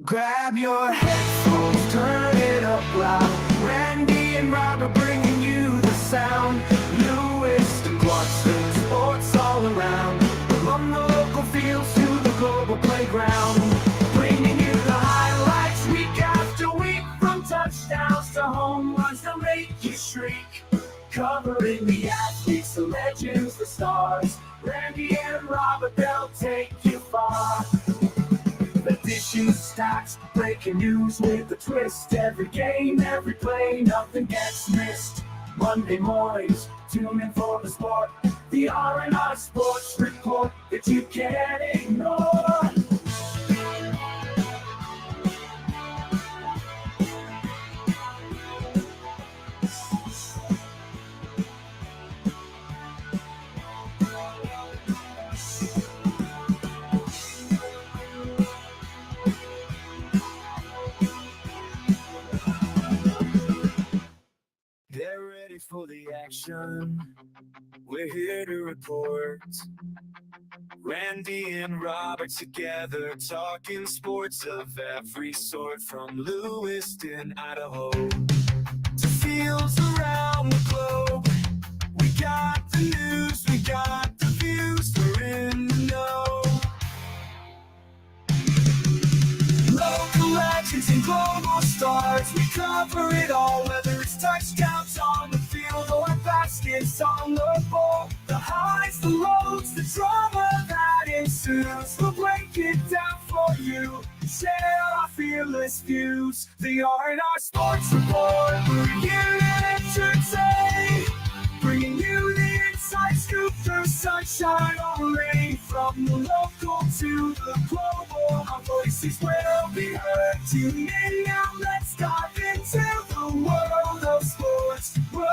Grab your headphones, turn it up loud. Randy and Robert bringing you the sound. Lewis to Clarkston, sports all around. From the local fields to the global playground. Bringing you the highlights week after week. From touchdowns to home runs to make you shriek. Covering the athletes, the legends, the stars. Randy and Robert, they'll take you far. Editions, stats, breaking news with a twist. Every game, every play, nothing gets missed. Monday mornings, tune in for the sport. The R&R Sports Report that you can't ignore. They're ready for the action. We're here to report. Randy and Robert together, talking sports of every sort. From Lewiston, Idaho, to fields around the globe. We got the news, we got the views, we're in the know. Local legends and global stars, we cover it all. Whether it's touchdowns on the field or baskets on the ball. The highs, the lows, the drama that ensues, we'll break it down for you. Share our fearless views. The R&R Sports Report, we're here to entertain. Bringing you the inside scoop through sunshine or rain. From the local to the global, our voices will be heard. Tune in now, let's dive into the world of sports. Word.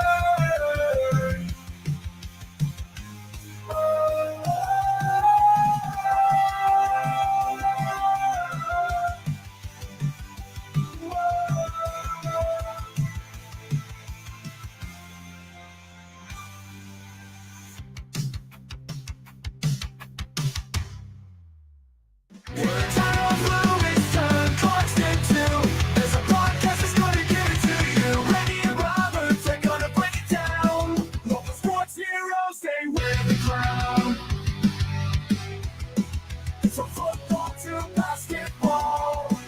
From football to basketball,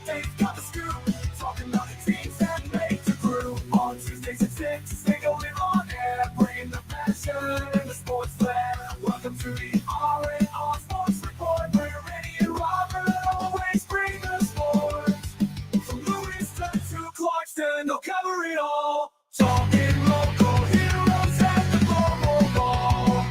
they've got the scoop, talking about the teams that make the group. On Tuesdays at 6, they go in on air, bringing the passion and the sports flair. Welcome to the R&R Sports Report, where Randy and Robert always bring the sports. From Lewiston to Clarkston, they'll cover it all. Talking local heroes at the global ball.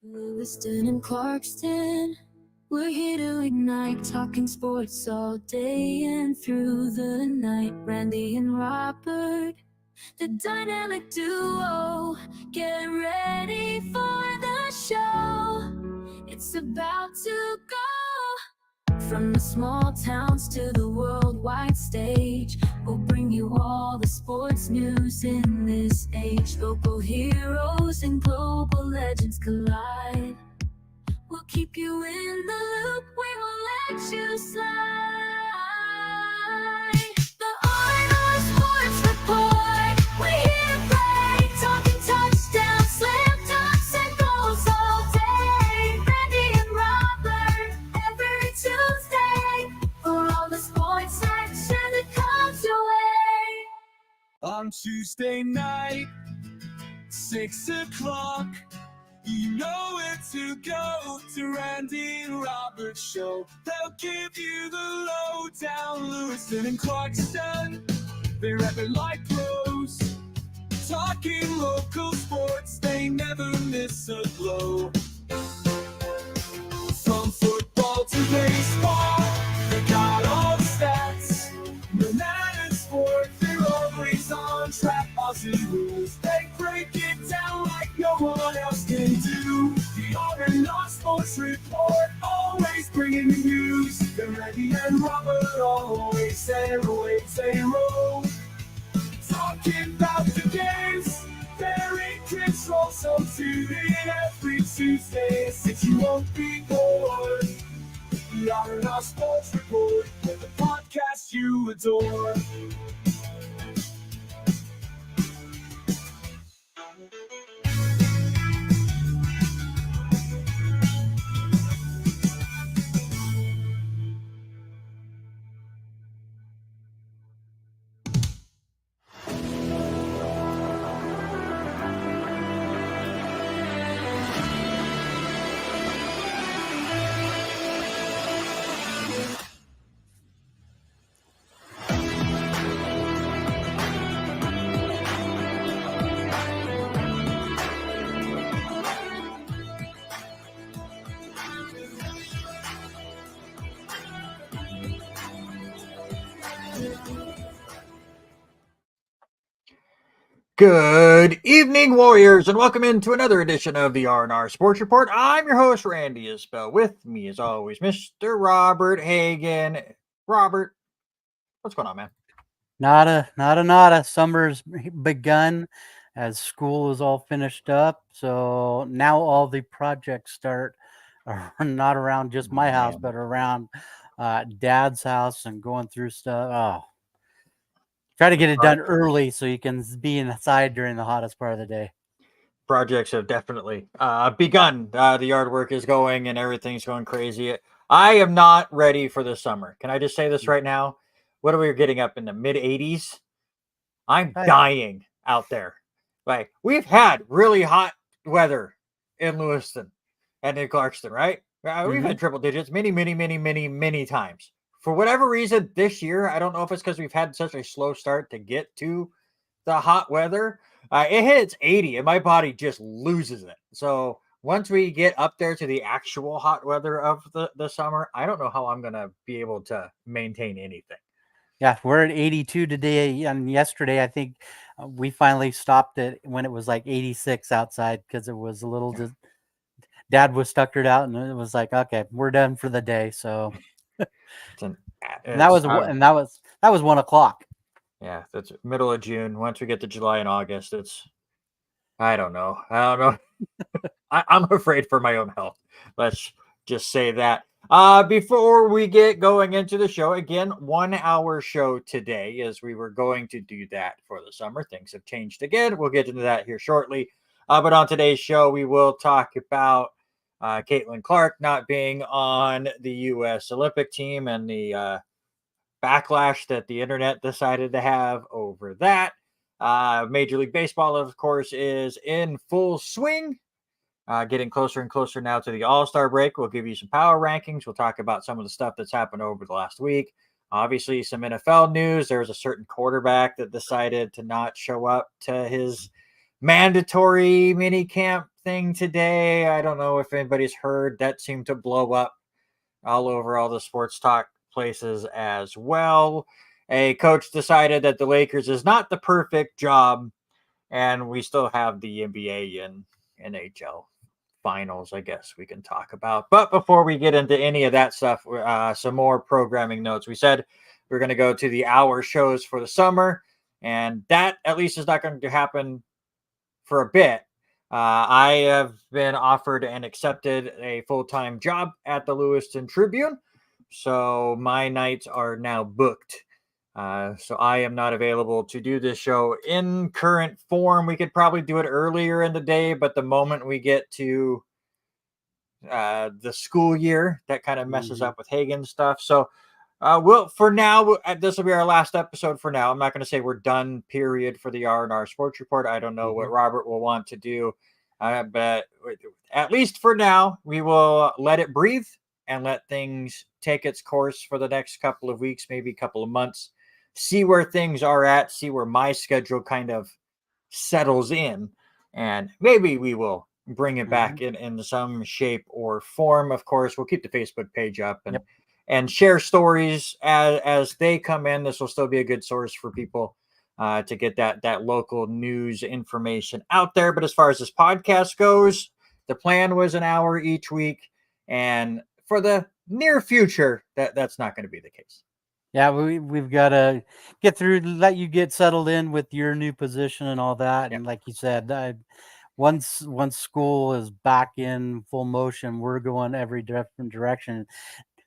Lewiston and Clarkston, we're here to ignite, talking sports all day and through the night. Randy and Robert, the dynamic duo, get ready for the show. It's about to go. From the small towns to the worldwide stage, we'll bring you all the sports news in this age. Local heroes and global legends collide. We'll keep you in the loop, we won't let you slide. The R&R Sports Report, we're here to play. Talking touchdowns, slam dunks, and goals all day. Randy and Robert, every Tuesday, for all the sports action that comes your way. On Tuesday night, 6 o'clock, you know where to go, to Randy and Robert's show. They'll give you the lowdown. Lewiston and Clarkston, they rap it like pros. Talking local sports, they never miss a glow. From football to baseball, they got all the stats. No matter sport, they're always on track. Aussie rules, they break it down like no one else can do. The R&R Sports Report, all always bringing the news. They're Randy and Robert, always saying, always saying, roll. Talking about the games, very Chris also tune in every Tuesday, since you won't be bored. We are in our sports report, with the podcast you adore. Good evening, Warriors, and welcome into another edition of the R&R Sports Report. I'm your host, Randy Isbell. With me, as always, Mr. Robert Hagan. Robert, what's going on, man? Nada. Summer's begun as school is all finished up. So now all the projects start are not around just my house, but around Dad's house and going through stuff. Oh, try to get it done early so you can be inside during the hottest part of the day. Projects have definitely begun. The yard work is going and everything's going crazy. I am not ready for the summer. Can I just say this right now? What are we getting up in the mid 80s? I'm dying out there. Like, we've had really hot weather in Lewiston and in Clarkston, right? We've had triple digits many times. For whatever reason, this year, I don't know if it's because we've had such a slow start to get to the hot weather. It hits 80 and my body just loses it. So once we get up there to the actual hot weather of the summer, I don't know how I'm going to be able to maintain anything. Yeah, we're at 82 today, and yesterday I think we finally stopped it when it was like 86 outside because it was a little. Dad was stuckered out, and it was like, okay, we're done for the day. So that was 1 o'clock. Yeah, that's middle of June. Once we get to July and August, I don't know. I'm afraid for my own health. Let's just say that. Before we get going into the show, again, 1 hour show today, as we were going to do that for the summer. Things have changed again. We'll get into that here shortly. But on today's show, we will talk about Caitlin Clark not being on the U.S. Olympic team and the backlash that the internet decided to have over that. Major League Baseball, of course, is in full swing. Getting closer and closer now to the All-Star break. We'll give you some power rankings. We'll talk about some of the stuff that's happened over the last week. Obviously, some NFL news. There's a certain quarterback that decided to not show up to his mandatory mini camp thing today. I don't know if anybody's heard. That seemed to blow up all over all the sports talk places as well. A coach decided that the Lakers is not the perfect job, and we still have the NBA and NHL finals, I guess we can talk about. But before we get into any of that stuff, some more programming notes. We said we're going to go to the hour shows for the summer, and that at least is not going to happen for a bit. I have been offered and accepted a full-time job at the Lewiston Tribune, so my nights are now booked. So I am not available to do this show in current form. We could probably do it earlier in the day, but the moment we get to the school year, that kind of messes up with Hagen stuff. So for now, this will be our last episode for now. I'm not going to say we're done, period, for the R&R Sports Report. I don't know what Robert will want to do, but at least for now, we will let it breathe and let things take its course for the next couple of weeks, maybe a couple of months. See where things are at, see where my schedule kind of settles in, and maybe we will bring it back in some shape or form. Of course, we'll keep the Facebook page up and share stories as they come in. This will still be a good source for people to get that local news information out there. But as far as this podcast goes, the plan was an hour each week, and for the near future, that's not going to be the case. Yeah, we've got to get through, let you get settled in with your new position and all that. Yep. And like you said, once school is back in full motion, we're going every different direction.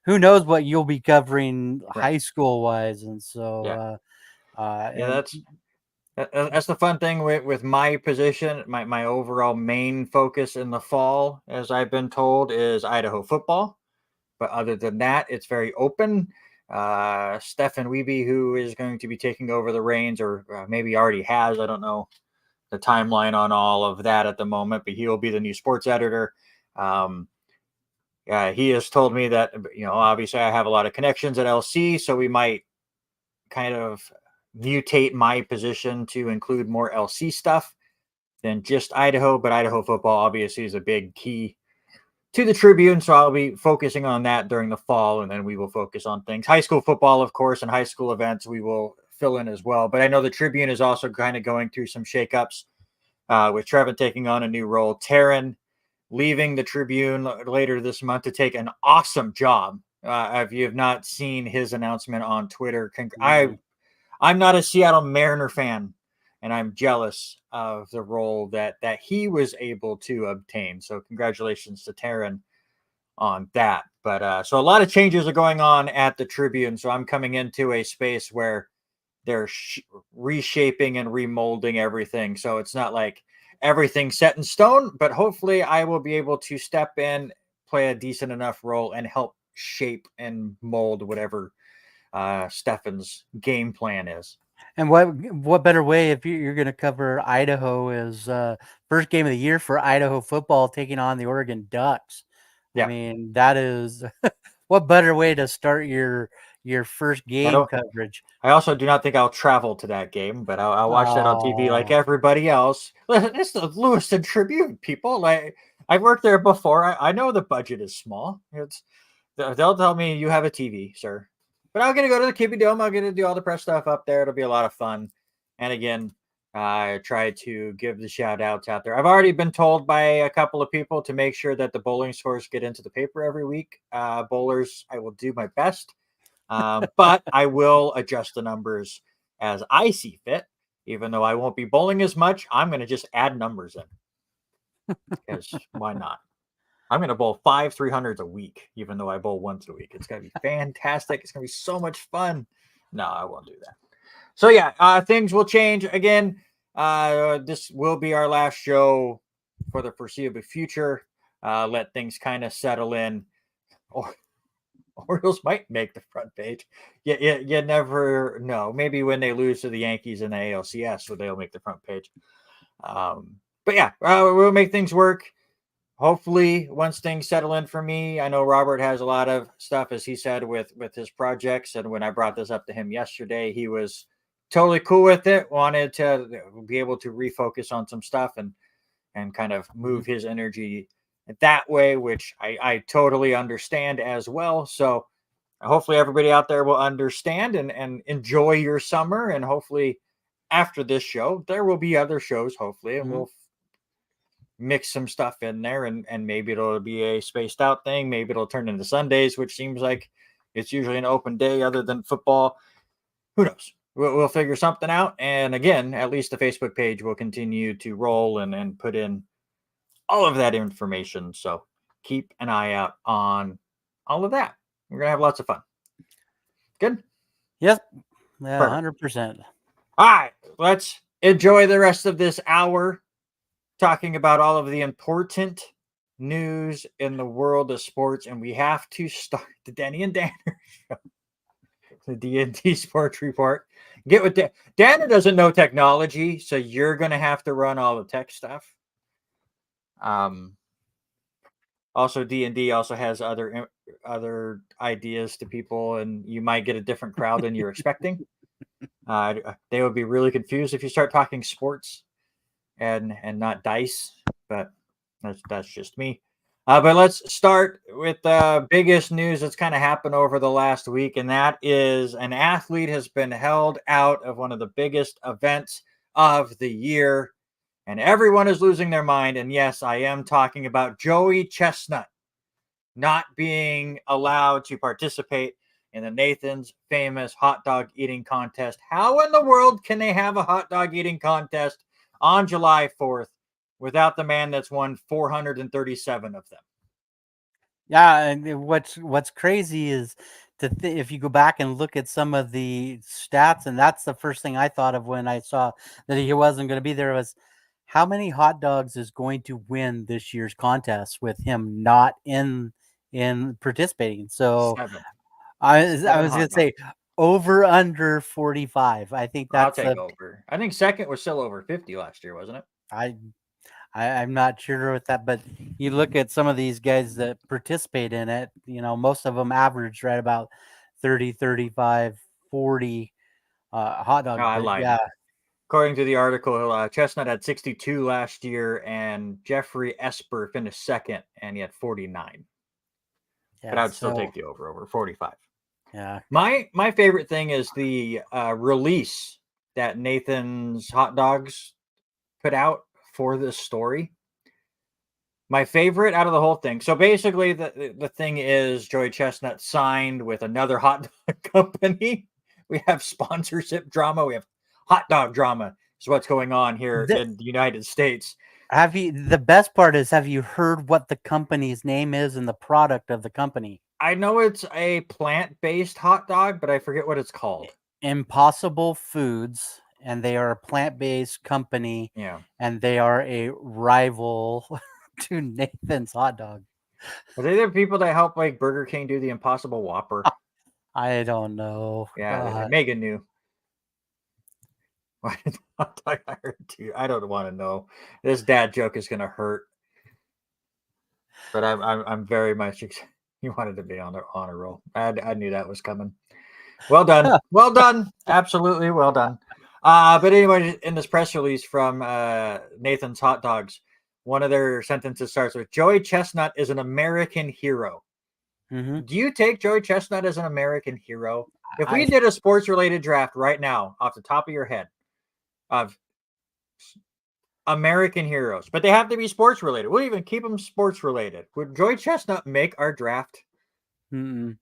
Who knows what you'll be covering high school wise, and so Yeah, that's the fun thing with my position. My overall main focus in the fall, as I've been told, is Idaho football. But other than that, it's very open. Stefan Wiebe, who is going to be taking over the reins, or maybe already has, I don't know the timeline on all of that at the moment, but he will be the new sports editor. He has told me that, obviously I have a lot of connections at LC, so we might kind of mutate my position to include more LC stuff than just Idaho, but Idaho football obviously is a big key to the Tribune, so I'll be focusing on that during the fall, and then we will focus on things. High school football, of course, and high school events we will fill in as well. But I know the Tribune is also kind of going through some shakeups with Trevin taking on a new role. Taryn leaving the Tribune later this month to take an awesome job. If you have not seen his announcement on Twitter, I'm not a Seattle Mariner fan, and I'm jealous of the role that he was able to obtain. So congratulations to Taryn on that. But so a lot of changes are going on at the Tribune. So I'm coming into a space where they're reshaping and remolding everything. So it's not like everything's set in stone, but hopefully I will be able to step in, play a decent enough role, and help shape and mold whatever Stefan's game plan is. And what better way if you're going to cover Idaho is first game of the year for Idaho football taking on the Oregon Ducks. Yeah. I mean, that is what better way to start your first game coverage. I also do not think I'll travel to that game, but I'll watch that on TV like everybody else. It's the Lewiston Tribune, people. Like, I've worked there before. I know the budget is small. They'll tell me you have a TV, sir. But I'm going to go to the Kibbie Dome. I'm going to do all the press stuff up there. It'll be a lot of fun. And again, I try to give the shout outs out there. I've already been told by a couple of people to make sure that the bowling scores get into the paper every week. Bowlers, I will do my best. But I will adjust the numbers as I see fit. Even though I won't be bowling as much, I'm going to just add numbers in. Because why not? I'm going to bowl 5 300s a week, even though I bowl once a week. It's going to be fantastic. It's going to be so much fun. No, I won't do that. So, yeah, things will change. Again, this will be our last show for the foreseeable future. Let things kind of settle in. Orioles might make the front page. You never know. Maybe when they lose to the Yankees in the ALCS, so they'll make the front page. But, yeah, we'll make things work. Hopefully, once things settle in for me, I know Robert has a lot of stuff, as he said, with his projects. And when I brought this up to him yesterday, he was totally cool with it, wanted to be able to refocus on some stuff and kind of move his energy that way, which I totally understand as well. So hopefully everybody out there will understand and enjoy your summer. And hopefully after this show, there will be other shows, hopefully, and we'll mix some stuff in there, and maybe it'll be a spaced out thing. Maybe it'll turn into Sundays, which seems like it's usually an open day other than football. Who knows? We'll figure something out. And again, at least the Facebook page will continue to roll and put in all of that information. So keep an eye out on all of that. We're going to have lots of fun. Good? Yep. Yeah, 100%. All right. Let's enjoy the rest of this hour talking about all of the important news in the world of sports. And we have to start the Denny and Danner show, the D&D Sports Report. Get with Dan. Danner doesn't know technology, so you're going to have to run all the tech stuff. Also, D&D also has other ideas to people, and you might get a different crowd than you're expecting. They would be really confused if you start talking sports and not dice, but that's just me. But let's start with the biggest news that's kind of happened over the last week, and that is an athlete has been held out of one of the biggest events of the year, and everyone is losing their mind. And yes, I am talking about Joey Chestnut. not being allowed to participate in the Nathan's famous hot dog eating contest. How in the world can they have a hot dog eating contest on July 4th without the man that's won 437 of them? Yeah, and what's crazy is if you go back and look at some of the stats, and that's the first thing I thought of when I saw that he wasn't going to be there, was how many hot dogs is going to win this year's contest with him not in participating. So 7. I 7 was going hot to say dogs. over under 45. I think I'll that's take over. I think second was still over 50 last year, wasn't it? I'm not sure with that, but you look at some of these guys that participate in it, most of them average right about 30, 35, 40 hot No, dogs. I But lied. yeah, According to the article, Chestnut had 62 last year, and Jeffrey Esper finished second, and he had 49. But I would still take the over 45. Yeah. My favorite thing is the release that Nathan's Hot Dogs put out for this story. My favorite out of the whole thing. So basically, the thing is Joey Chestnut signed with another hot dog company. We have sponsorship drama. We have hot dog drama. Is what's going on here in the United States. The best part is, have you heard what the company's name is and the product of the company? I know it's a plant-based hot dog, but I forget what it's called. Impossible Foods, and they are a plant-based company. Yeah. And they are a rival to Nathan's Hot Dog. Are they the people that help like Burger King do the Impossible Whopper? I don't know. Yeah, Megan knew. Why did I heard too? I don't want to know. This dad joke is gonna hurt. But I'm very much you wanted to be on the honor roll. I knew that was coming. Well done. Well done. Absolutely well done. But anyway, in this press release from Nathan's Hot Dogs, one of their sentences starts with Joey Chestnut is an American hero. Mm-hmm. Do you take Joey Chestnut as an American hero? If we did a sports related draft right now, off the top of your head, of American heroes, but they have to be sports related. We'll even keep them sports related. Would Joey Chestnut make our draft? Mm-mm.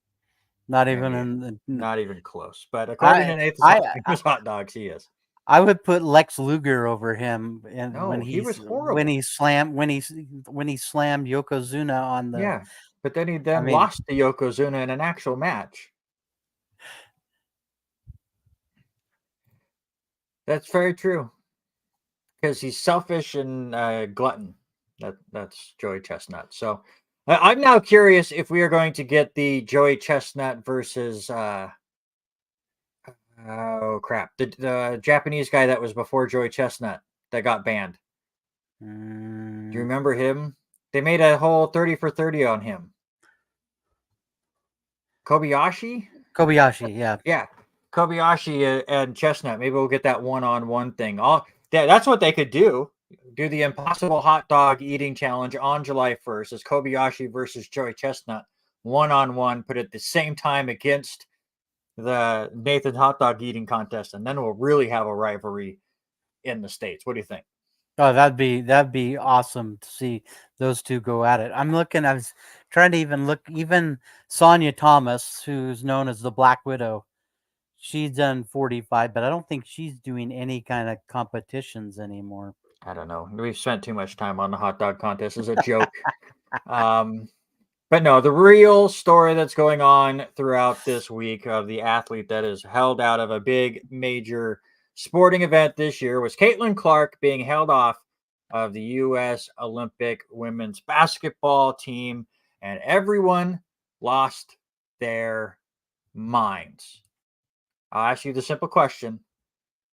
Not even not even close. But according to Nathan's Hot Dogs, he is. I would put Lex Luger over him, and he was horrible when he slammed Yokozuna on the but then he lost to Yokozuna in an actual match. That's very true. Because he's selfish and glutton. That's Joey Chestnut. So I'm now curious if we are going to get the Joey Chestnut versus the Japanese guy that was before Joey Chestnut that got banned. Do you remember him? They made a whole 30 for 30 on him. Kobayashi, yeah. Yeah. Kobayashi and Chestnut. Maybe we'll get that one-on-one thing. That's what they could do. Do the Impossible Hot Dog Eating Challenge on July 1st as Kobayashi versus Joey Chestnut. One-on-one, put it at the same time against the Nathan Hot Dog Eating Contest, and then we'll really have a rivalry in the States. What do you think? Oh, that'd be awesome to see those two go at it. I was trying to even Sonia Thomas, who's known as the Black Widow. She's done 45, but I don't think she's doing any kind of competitions anymore. I don't know. We've spent too much time on the hot dog contest as a joke. But no, the real story that's going on throughout this week of the athlete that is held out of a big major sporting event this year was Caitlin Clark being held off of the U.S. Olympic women's basketball team, and everyone lost their minds. I'll ask you the simple question.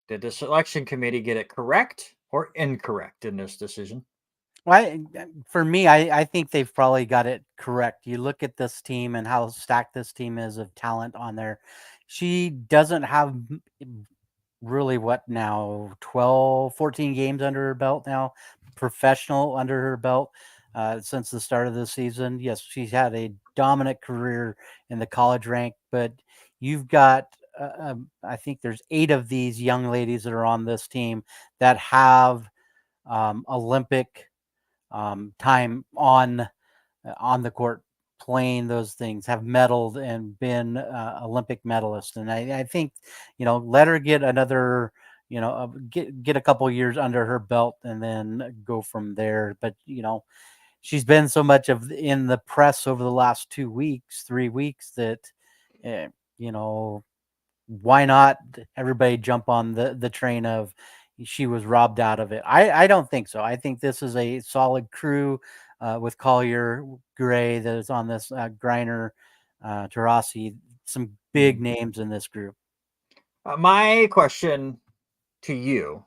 Did the selection committee get it correct or incorrect in this decision? For me, I think they've probably got it correct. You look at this team and how stacked this team is of talent on there. She doesn't have really 14 games under her belt now, professional under her belt since the start of the season. Yes, she's had a dominant career in the college rank, but you've got I think there's 8 of these young ladies that are on this team that have Olympic time on the court playing those things, have medaled and been Olympic medalists. And I think, let her get another, get a couple years under her belt and then go from there. But, she's been so much in the press over the last 2 weeks, 3 weeks that, uh, you know, why not everybody jump on the train of she was robbed out of it? I don't think so. I think this is a solid crew with Collier, Gray that is on this, Griner, Tarasi, some big names in this group. My question to you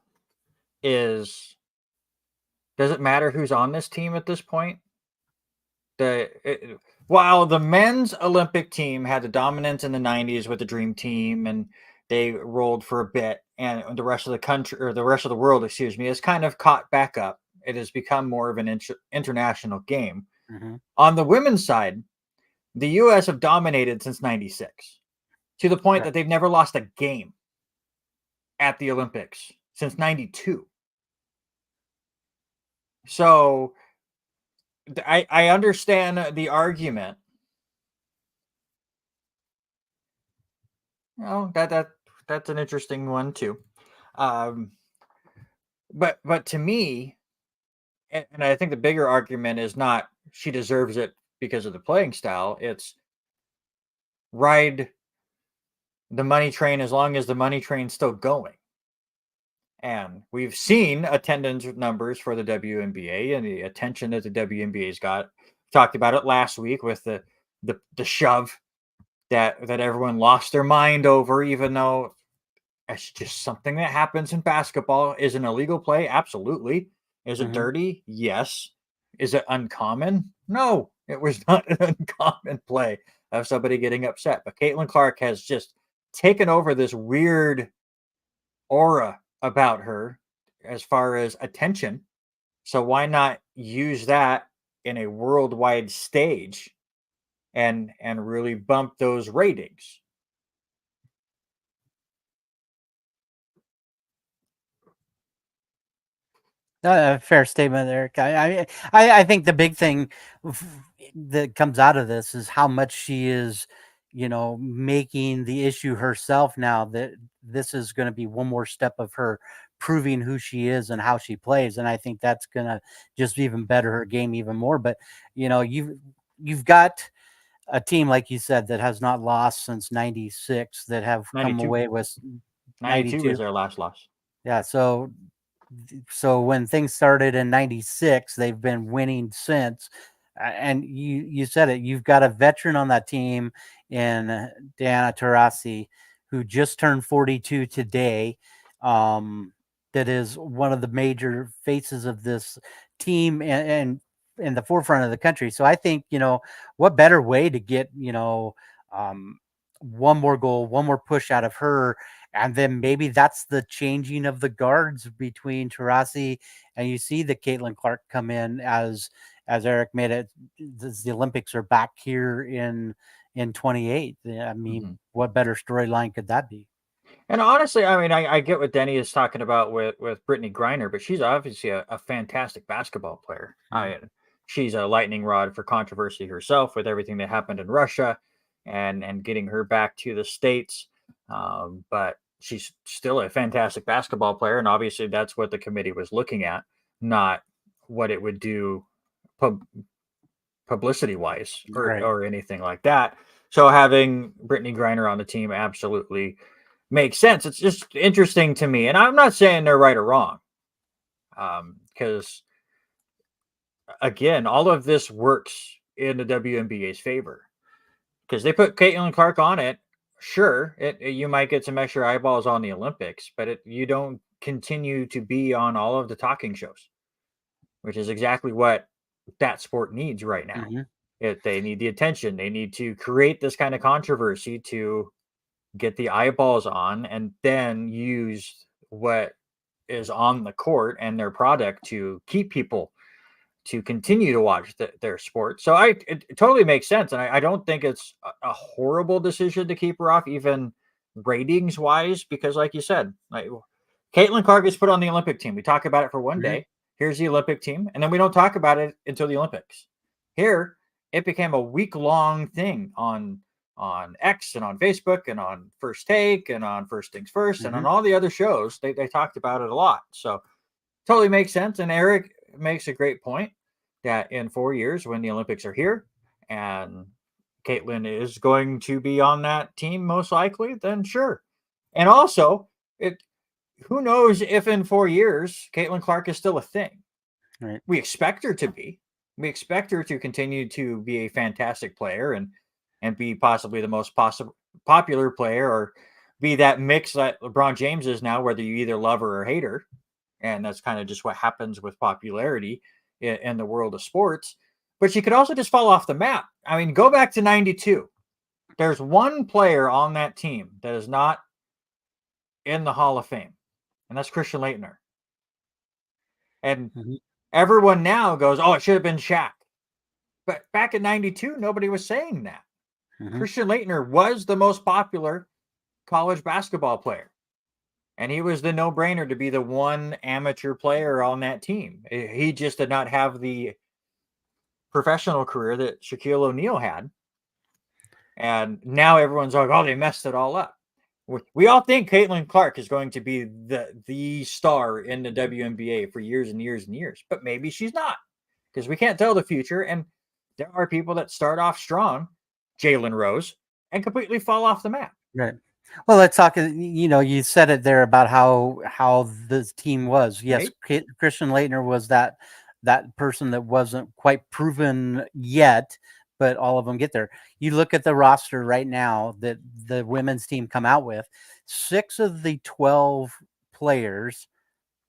is, does it matter who's on this team at this point? While the men's Olympic team had the dominance in the 90s with the Dream Team and they rolled for a bit, and the rest of the country, or the rest of the world, excuse me, has kind of caught back up. It has become more of an international game. Mm-hmm. On the women's side, the U.S. have dominated since 96 to the point that they've never lost a game at the Olympics since 92. So I understand the argument. That's an interesting one too. But to me, and I think the bigger argument is not she deserves it because of the playing style. It's ride the money train as long as the money train's still going. And we've seen attendance numbers for the WNBA and the attention that the WNBA's got. Talked about it last week with the shove that everyone lost their mind over, even though it's just something that happens in basketball. Is an illegal play? Absolutely. Is it dirty? Yes. Is it uncommon? No, it was not an uncommon play of somebody getting upset. But Caitlin Clark has just taken over this weird aura about her as far as attention. So why not use that in a worldwide stage and really bump those ratings? Fair statement, Eric. I think the big thing that comes out of this is how much she is, making the issue herself now, that this is going to be one more step of her proving who she is and how she plays. And I think that's going to just even better her game even more. But, you've got a team, like you said, that has not lost since 96, that have 92. come away with 92 is their last loss. Yeah. So when things started in 96, they've been winning since. And you said it, you've got a veteran on that team in Diana Taurasi, who just turned 42 today. That is one of the major faces of this team and in the forefront of the country. So I think, what better way to get, one more goal, one more push out of her. And then maybe that's the changing of the guards between Taurasi, and you see the Caitlin Clark come in as Eric made it. The Olympics are back here in 28. I mean, what better storyline could that be? And honestly, I mean, I get what Denny is talking about with Brittany Griner, but she's obviously a fantastic basketball player. She's a lightning rod for controversy herself with everything that happened in Russia and getting her back to the States. But she's still a fantastic basketball player. And obviously that's what the committee was looking at, not what it would do publicity wise or anything like that. So having Brittany Griner on the team absolutely makes sense. It's just interesting to me. And I'm not saying they're right or wrong. Because again, all of this works in the WNBA's favor because they put Caitlin Clark on it. Sure, you might get some extra eyeballs on the Olympics, but you don't continue to be on all of the talking shows, which is exactly what that sport needs right now. They need the attention. They need to create this kind of controversy to get the eyeballs on and then use what is on the court and their product to keep people to continue to watch their sport. So it totally makes sense. And I don't think it's a horrible decision to keep her off, even ratings wise, because like you said, like Caitlin Clark is put on the Olympic team. We talk about it for one day. Here's the Olympic team. And then we don't talk about it until the Olympics. Here, it became a week-long thing on X and on Facebook and on First Take and on First Things First and on all the other shows. They talked about it a lot. So totally makes sense. And Eric makes a great point that in 4 years, when the Olympics are here and Caitlin is going to be on that team, most likely, then sure. And also, who knows if in 4 years Caitlin Clark is still a thing. Right. We expect her to be. We expect her to continue to be a fantastic player and be possibly the most popular player, or be that mix that LeBron James is now, whether you either love her or hate her. And that's kind of just what happens with popularity in the world of sports. But she could also just fall off the map. I mean, go back to 92. There's one player on that team that is not in the Hall of Fame, and that's Christian Laettner. And everyone now goes, oh, it should have been Shaq. But back in 92, nobody was saying that. Christian Laettner was the most popular college basketball player. And he was the no-brainer to be the one amateur player on that team. He just did not have the professional career that Shaquille O'Neal had. And now everyone's like, oh, they messed it all up. We all think Caitlin Clark is going to be the star in the WNBA for years and years and years. But maybe she's not, because we can't tell the future. And there are people that start off strong, Jalen Rose, and completely fall off the map. Right. Well, let's talk. You said it there about how this team was. Yes, right? Christian Laettner was that person that wasn't quite proven yet, but all of them get there. You look at the roster right now that the women's team come out with. 6 of the 12 players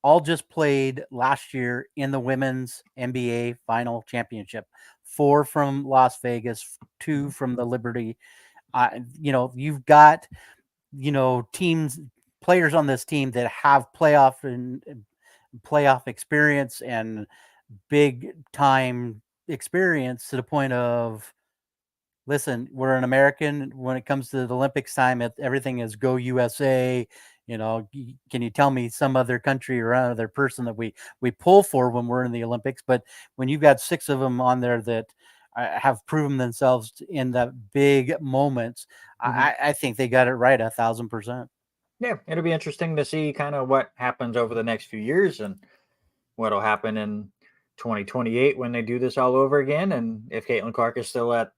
all just played last year in the women's NBA final championship. 4 from Las Vegas, 2 from the Liberty. You've got players on this team that have playoff experience and big time experience, to the point of, listen, we're an American. When it comes to the Olympics time, everything is go USA. Can you tell me some other country or other person that we pull for when we're in the Olympics? But when you've got 6 of them on there that have proven themselves in the big moments, I think they got it right 1,000%. Yeah, it'll be interesting to see kind of what happens over the next few years and what'll happen in 2028 when they do this all over again. And if Caitlin Clark is still at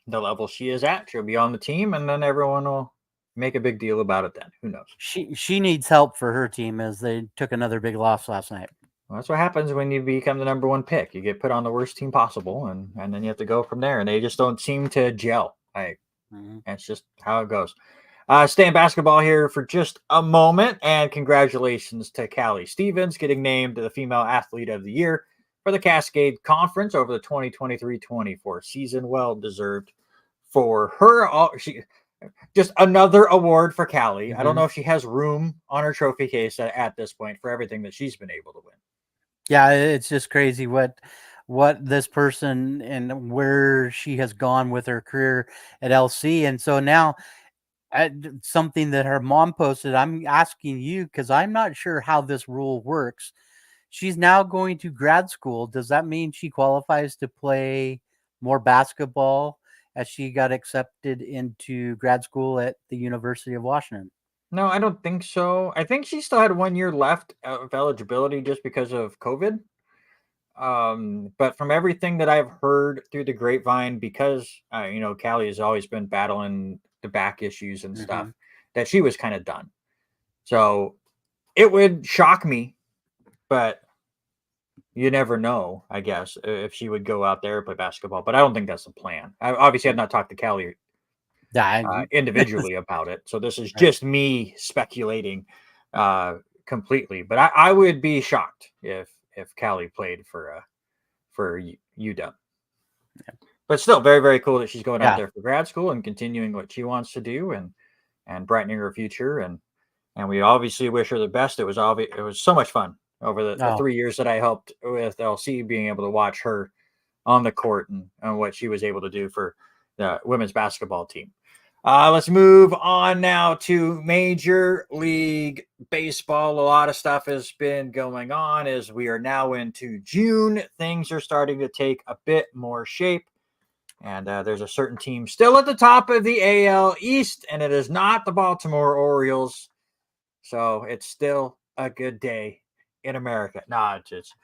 the level she is at, she'll be on the team, and then everyone will make a big deal about it then. Who knows? She needs help for her team, as they took another big loss last night. Well, that's what happens when you become the number 1 pick. You get put on the worst team possible, and then you have to go from there. And they just don't seem to gel. That's just how it goes. Stay in basketball here for just a moment, and congratulations to Callie Stevens getting named the Female Athlete of the Year for the Cascade Conference over the 2023-24 season. Well deserved for her. Just another award for Callie. I don't know if she has room on her trophy case at this point for everything that she's been able to win. Yeah, it's just crazy what this person and where she has gone with her career at LC. And so now, something that her mom posted, I'm asking you because I'm not sure how this rule works. She's now going to grad school. Does that mean she qualifies to play more basketball, as she got accepted into grad school at the University of Washington? No, I don't think so. I think she still had 1 year left of eligibility just because of COVID. But from everything that I've heard through the grapevine, because Callie has always been battling the back issues and stuff, that she was kind of done. So it would shock me, but you never know, I guess, if she would go out there and play basketball. But I don't think that's the plan. Obviously, I've not talked to Callie individually about it, so this is just me speculating completely. But I would be shocked if Callie played for UW. But still, very, very cool that she's going out there for grad school and continuing what she wants to do and brightening her future. And we obviously wish her the best. It was so much fun over the 3 years that I helped with LC, being able to watch her on the court and what she was able to do for the women's basketball team. Let's move on now to Major League Baseball. A lot of stuff has been going on as we are now into June. Things are starting to take a bit more shape. And there's a certain team still at the top of the AL East, and it is not the Baltimore Orioles. So it's still a good day in America. Nah, it's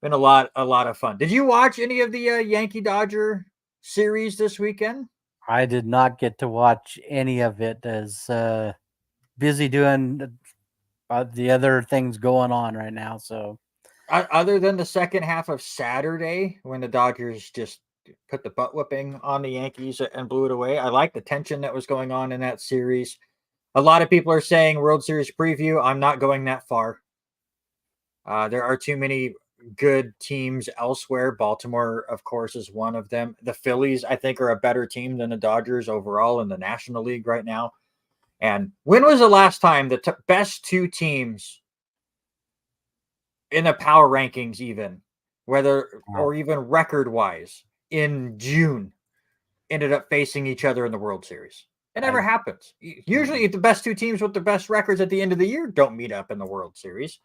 been a lot of fun. Did you watch any of the Yankee Dodger series this weekend? I did not get to watch any of it, as busy doing the other things going on right now. So Other than the second half of Saturday, when the Dodgers just put the butt whipping on the Yankees and blew it away, I like the tension that was going on in that series. A lot of people are saying World Series preview. I'm not going that far. There are too many good teams elsewhere. Baltimore, of course, is one of them. The Phillies, I think, are a better team than the Dodgers overall in the National League right now. And when was the last time the best two teams in the power rankings, even whether or even record wise, in June, ended up facing each other in the World Series? It never happens. Usually, the best two teams with the best records at the end of the year don't meet up in the World Series,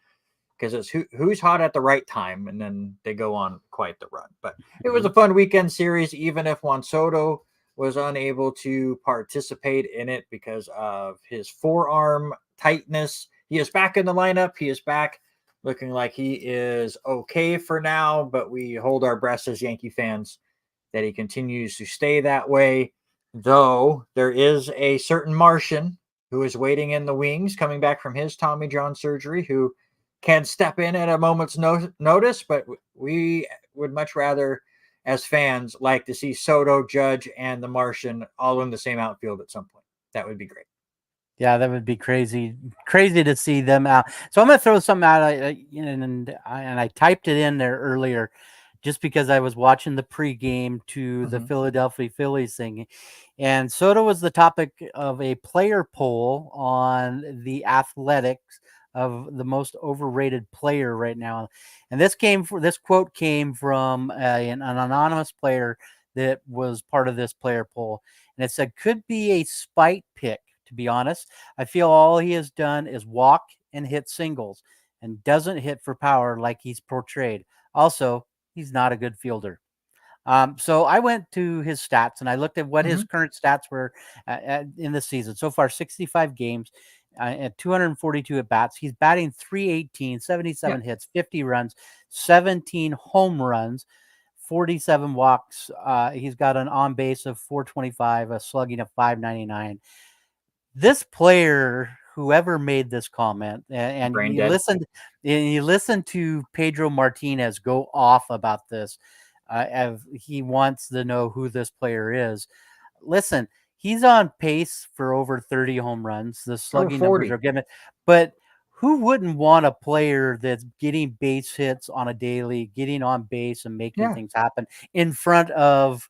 because it's who's hot at the right time, and then they go on quite the run. But it was a fun weekend series, even if Juan Soto was unable to participate in it because of his forearm tightness. He is back in the lineup. He is back looking like he is okay for now, but we hold our breaths as Yankee fans that he continues to stay that way, though there is a certain Martian who is waiting in the wings, coming back from his Tommy John surgery, who can step in at a moment's notice, but we would much rather, as fans, like to see Soto, Judge, and the Martian all in the same outfield at some point. That would be great. yeah, that would be crazy to see them out. So I'm going to throw something out, and I typed it in there earlier, just because I was watching the pregame to the Philadelphia Phillies thing, and Soto was the topic of a player poll on The Athletics of the most overrated player right now, and this quote came from an anonymous player that was part of this player poll, and it said, "Could be a spite pick. To be honest, I feel all he has done is walk and hit singles, and doesn't hit for power like he's portrayed. Also, he's not a good fielder." So I went to his stats and I looked at what his current stats were in the season. So far, 65 games and 242 at bats. He's batting .318, 77 hits, 50 runs, 17 home runs, 47 walks. He's got an on base of .425, a slugging of .599. This player, whoever made this comment, and you listened to Pedro Martinez go off about this, as he wants to know who this player is. Listen, he's on pace for over 30 home runs. The slugging numbers are given, but who wouldn't want a player that's getting base hits on a daily, getting on base and making things happen in front of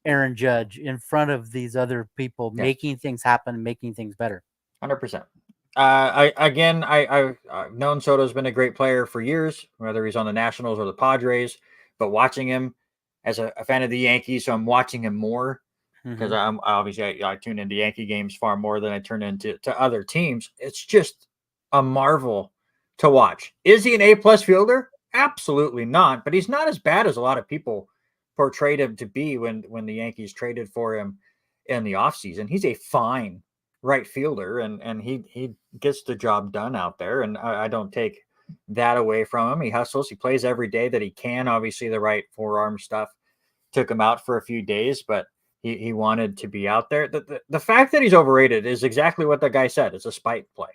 Aaron Judge, in front of these other people, making things happen, making things better? 100%. I've known Soto's been a great player for years, whether he's on the Nationals or the Padres, but watching him as a fan of the Yankees, so I'm watching him more because I'm obviously I tune into Yankee games far more than I turn into other teams. It's just a marvel to watch. Is he an A+ fielder? Absolutely not, but he's not as bad as a lot of people portrayed him to be when the Yankees traded for him in the offseason. He's a fine right fielder, and he gets the job done out there, and I don't take that away from him. He hustles, he plays every day that he can. Obviously the right forearm stuff took him out for a few days, but he wanted to be out there. The fact that he's overrated is exactly what the guy said. It's a spite play.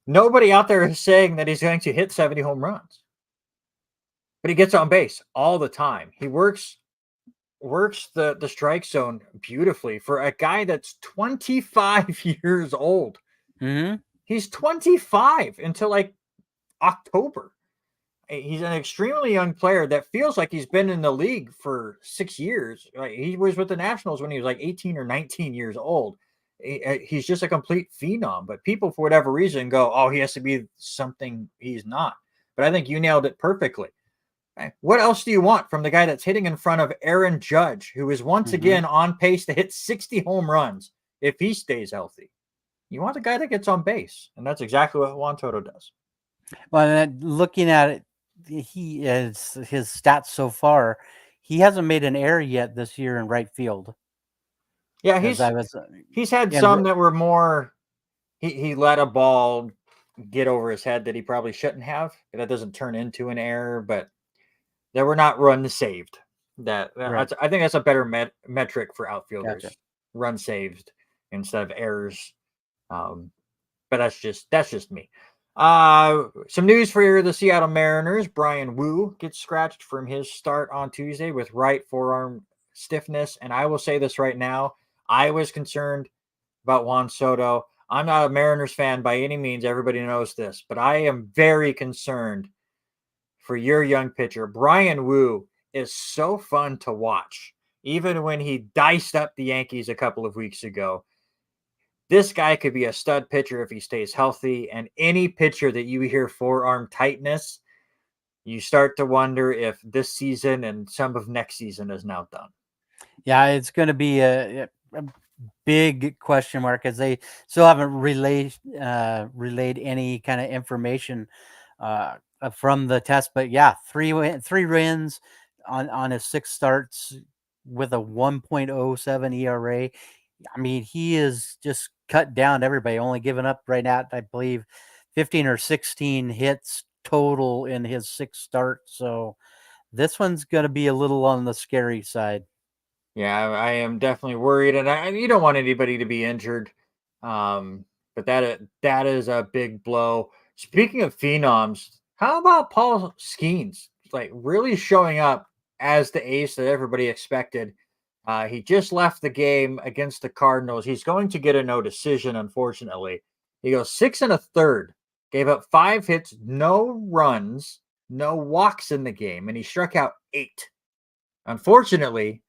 Nobody out there is saying that he's going to hit 70 home runs, but he gets on base all the time. He works the strike zone beautifully for a guy that's 25 years old. He's 25 until like October. He's an extremely young player that feels like he's been in the league for 6 years. He was with the Nationals when he was like 18 or 19 years old. He's just a complete phenom, but people for whatever reason go, oh, he has to be something he's not. But I think you nailed it perfectly. What else do you want from the guy that's hitting in front of Aaron Judge, who is once again on pace to hit 60 home runs if he stays healthy? You want a guy that gets on base, and that's exactly what Juan Soto does. Well, looking at it, his stats so far, he hasn't made an error yet this year in right field. Yeah, As I was he's had in some that were more. He let a ball get over his head that he probably shouldn't have. That doesn't turn into an error, but that were not runs saved. Right. I think that's a better metric for outfielders. Gotcha. Run saved instead of errors. But that's just me. Some news for the Seattle Mariners. Brian Wu gets scratched from his start on Tuesday with right forearm stiffness. And I will say this right now. I was concerned about Juan Soto. I'm not a Mariners fan by any means. Everybody knows this, but I am very concerned for your young pitcher. Brian Wu is so fun to watch. Even when he diced up the Yankees a couple of weeks ago, this guy could be a stud pitcher if he stays healthy. And any pitcher that you hear forearm tightness, you start to wonder if this season and some of next season is now done. Yeah, it's going to be a big question mark as they still haven't relayed any kind of information from the test. But yeah, three wins on his 6 starts with a 1.07 ERA. I mean, he is just cut down everybody, only giving up right now, I believe, 15 or 16 hits total in his 6 starts. So this one's going to be a little on the scary side. Yeah, I am definitely worried, and you don't want anybody to be injured. But that is a big blow. Speaking of phenoms, how about Paul Skeens? Like really showing up as the ace that everybody expected. He just left the game against the Cardinals. He's going to get a no decision, unfortunately. He goes 6 1/3, gave up 5 hits, no runs, no walks in the game, and he struck out 8. Unfortunately,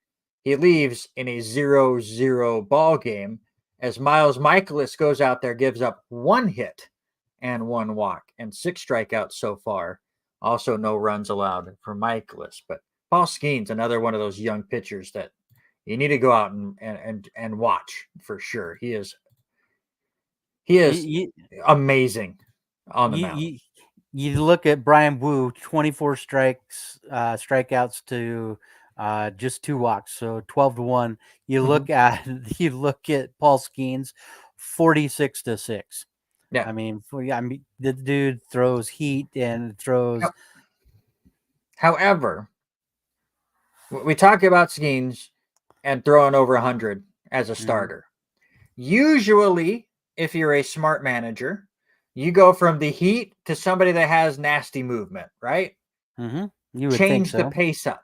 he leaves in a 0-0 ball game as Miles Michaelis goes out there, gives up 1 hit and 1 walk and 6 strikeouts so far. Also, no runs allowed for Michaelis. But Paul Skeens, another one of those young pitchers that you need to go out and watch for sure. He is amazing on the mound. You look at Brian Wu, 24 strikeouts to just 2 walks, so 12-1. You look at Paul Skeens, 46-6. Yeah, I mean, the dude throws heat and throws. However, we talk about Skeens and throwing over 100 as a starter. Usually, if you're a smart manager, you go from the heat to somebody that has nasty movement, right? You would change think so. the pace up.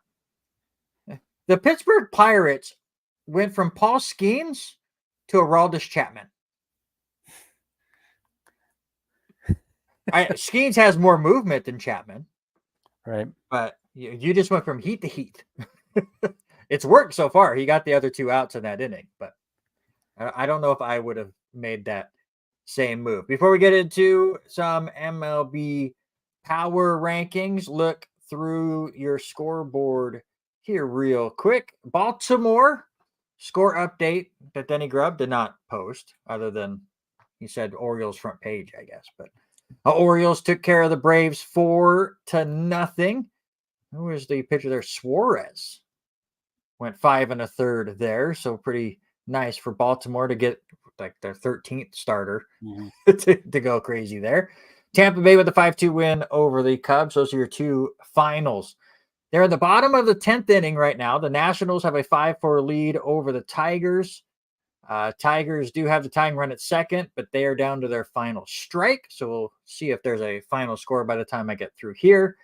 The Pittsburgh Pirates went from Paul Skeens to Aroldis Chapman. Skeens has more movement than Chapman, right? But you just went from heat to heat. It's worked so far. He got the other 2 outs in that inning, but I don't know if I would have made that same move. Before we get into some MLB power rankings, look through your scoreboard here real quick. Baltimore score update that Denny Grubb did not post, other than he said Orioles front page, I guess. But Orioles took care of the Braves 4-0. Who is the pitcher there? Suarez went 5 1/3 there, so pretty nice for Baltimore to get like their 13th starter to go crazy there. Tampa Bay with a 5-2 win over the Cubs. Those are your 2 finals. They're at the bottom of the 10th inning right now. The Nationals have a 5-4 lead over the Tigers. Tigers do have the tying run at second, but they are down to their final strike. So we'll see if there's a final score by the time I get through here.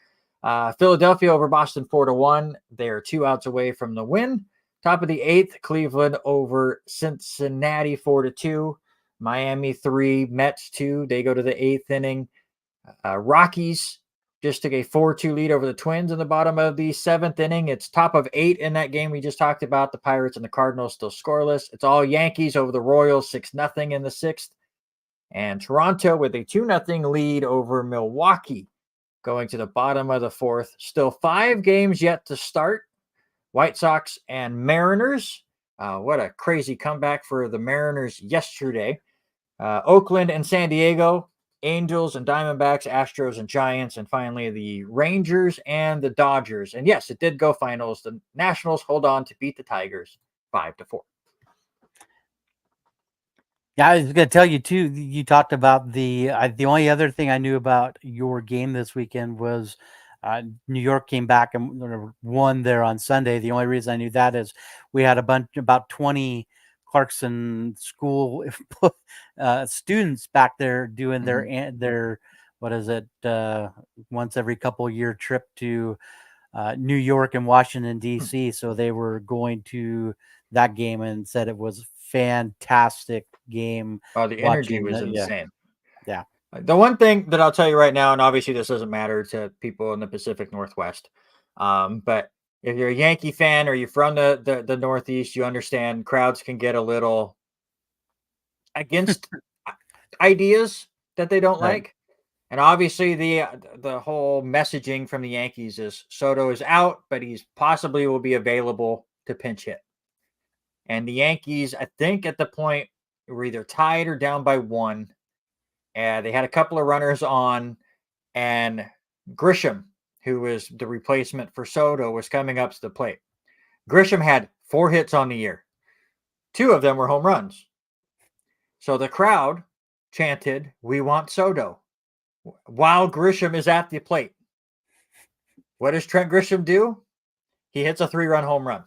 Philadelphia over Boston 4-1. They are 2 outs away from the win. Top of the 8th, Cleveland over Cincinnati 4-2. Miami 3, Mets 2. They go to the 8th inning. Rockies just took a 4-2 lead over the Twins in the bottom of the 7th inning. It's top of 8 in that game we just talked about. The Pirates and the Cardinals still scoreless. It's all Yankees over the Royals 6-0 in the 6th. And Toronto with a 2-0 lead over Milwaukee going to the bottom of the 4th. Still 5 games yet to start. White Sox and Mariners. What a crazy comeback for the Mariners yesterday. Oakland and San Diego, Angels and Diamondbacks, Astros and Giants, and finally the Rangers and the Dodgers. And yes, it did go finals. The Nationals hold on to beat the Tigers 5-4. Yeah, I was going to tell you too. You talked about the only other thing I knew about your game this weekend was New York came back and won there on Sunday. The only reason I knew that is we had about 20 Clarkson school students back there doing their what is it once every couple year trip to New York and Washington D.C. So they were going to that game and said it was fantastic game. Oh, the energy was insane. Yeah. The one thing that I'll tell you right now, and obviously this doesn't matter to people in the Pacific Northwest, but if you're a Yankee fan or you're from the Northeast, you understand crowds can get a little against ideas that they don't like. And obviously the whole messaging from the Yankees is Soto is out, but he's possibly will be available to pinch hit. And the Yankees, I think at the point, were either tied or down by 1. And they had a couple of runners on, and Grisham, who was the replacement for Soto, was coming up to the plate. Grisham had 4 hits on the year. 2 of them were home runs. So the crowd chanted, "We want Soto," while Grisham is at the plate. What does Trent Grisham do? He hits a 3-run home run.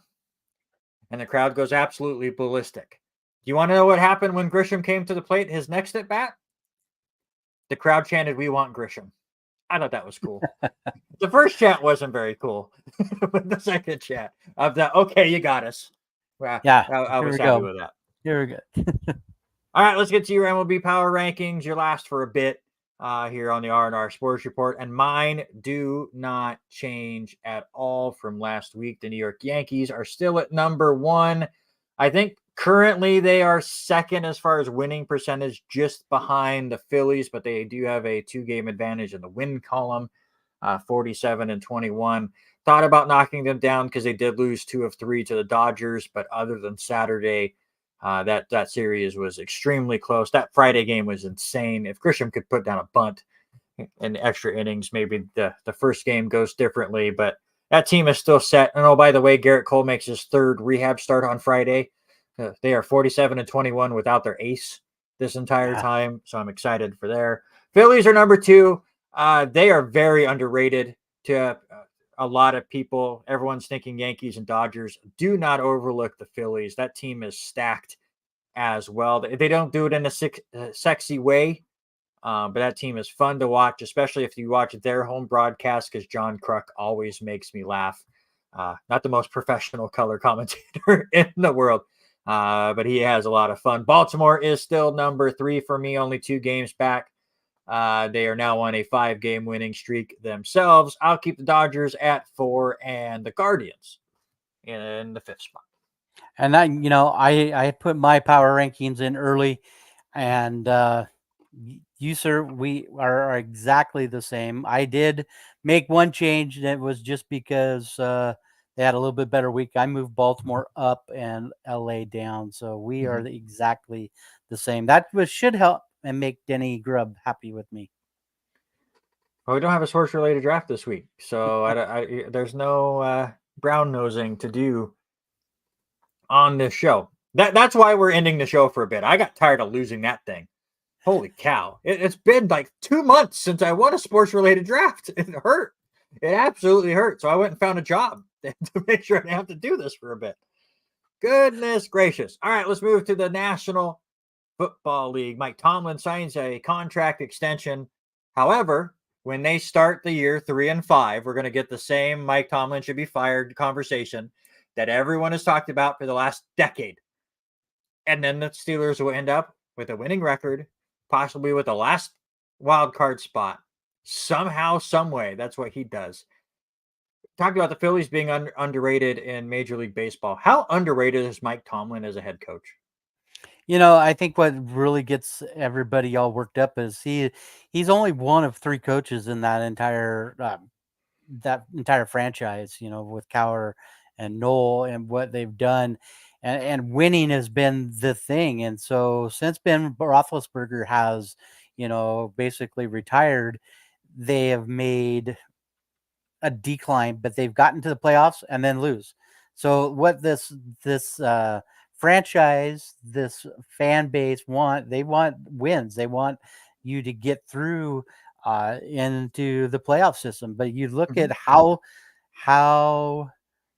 And the crowd goes absolutely ballistic. Do you want to know what happened when Grisham came to the plate, his next at bat? The crowd chanted, "We want Grisham." I thought that was cool. The first chant wasn't very cool, but the second chant of the, "Okay, you got us." Well, Yeah, I was here we happy go. with that. Here we go. All right, let's get to your MLB Power Rankings. Your last for a bit here on the R&R Sports Report, and mine do not change at all from last week. The New York Yankees are still at number 1. I think currently they are second as far as winning percentage, just behind the Phillies, but they do have a 2-game advantage in the win column, 47-21. Thought about knocking them down because they did lose 2 of 3 to the Dodgers, but other than Saturday, that series was extremely close. That Friday game was insane. If Grisham could put down a bunt in extra innings, maybe the first game goes differently, but that team is still set. And oh, by the way, Garrett Cole makes his 3rd rehab start on Friday. They are 47-21 without their ace this entire time, so I'm excited for there. Phillies are number 2. They are very underrated to a lot of people. Everyone's thinking Yankees and Dodgers. Do not overlook the Phillies. That team is stacked as well. They don't do it in a sexy way, but that team is fun to watch, especially if you watch their home broadcast, because John Kruk always makes me laugh. Not the most professional color commentator in the world, but he has a lot of fun. Baltimore is still number 3 for me, only 2 games back. They are now on a 5-game winning streak themselves. I'll keep the Dodgers at 4 and the Guardians in the 5th spot. And I put my power rankings in early, and you, sir, we are exactly the same. I did make one change, and it was just because they had a little bit better week. I moved Baltimore up and LA down, so we are exactly the same. That should help and make Denny Grubb happy with me. Well, we don't have a sports-related draft this week, so there's no brown nosing to do on this show. That's why we're ending the show for a bit. I got tired of losing that thing. Holy cow. It's been like 2 months since I won a sports-related draft. It hurt. It absolutely hurt. So I went and found a job to make sure I didn't have to do this for a bit. Goodness gracious. All right, let's move to the National Football League. Mike Tomlin signs a contract extension. However, when they start the year 3-5, we're going to get the same Mike Tomlin should be fired conversation that everyone has talked about for the last decade. And then the Steelers will end up with a winning record, possibly with the last wild card spot. Somehow, some way, that's what he does. Talked about the Phillies being underrated in Major League Baseball. How underrated is Mike Tomlin as a head coach? I think what really gets everybody all worked up is he's only one of 3 coaches in that entire franchise, with Cowher and Noel and what they've done, and winning has been the thing. And so since Ben Roethlisberger has, basically retired, they have made a decline, but they've gotten to the playoffs and then lose. So what this franchise, this fan base they want wins. They want you to get through into the playoff system. But you look Mhm. at how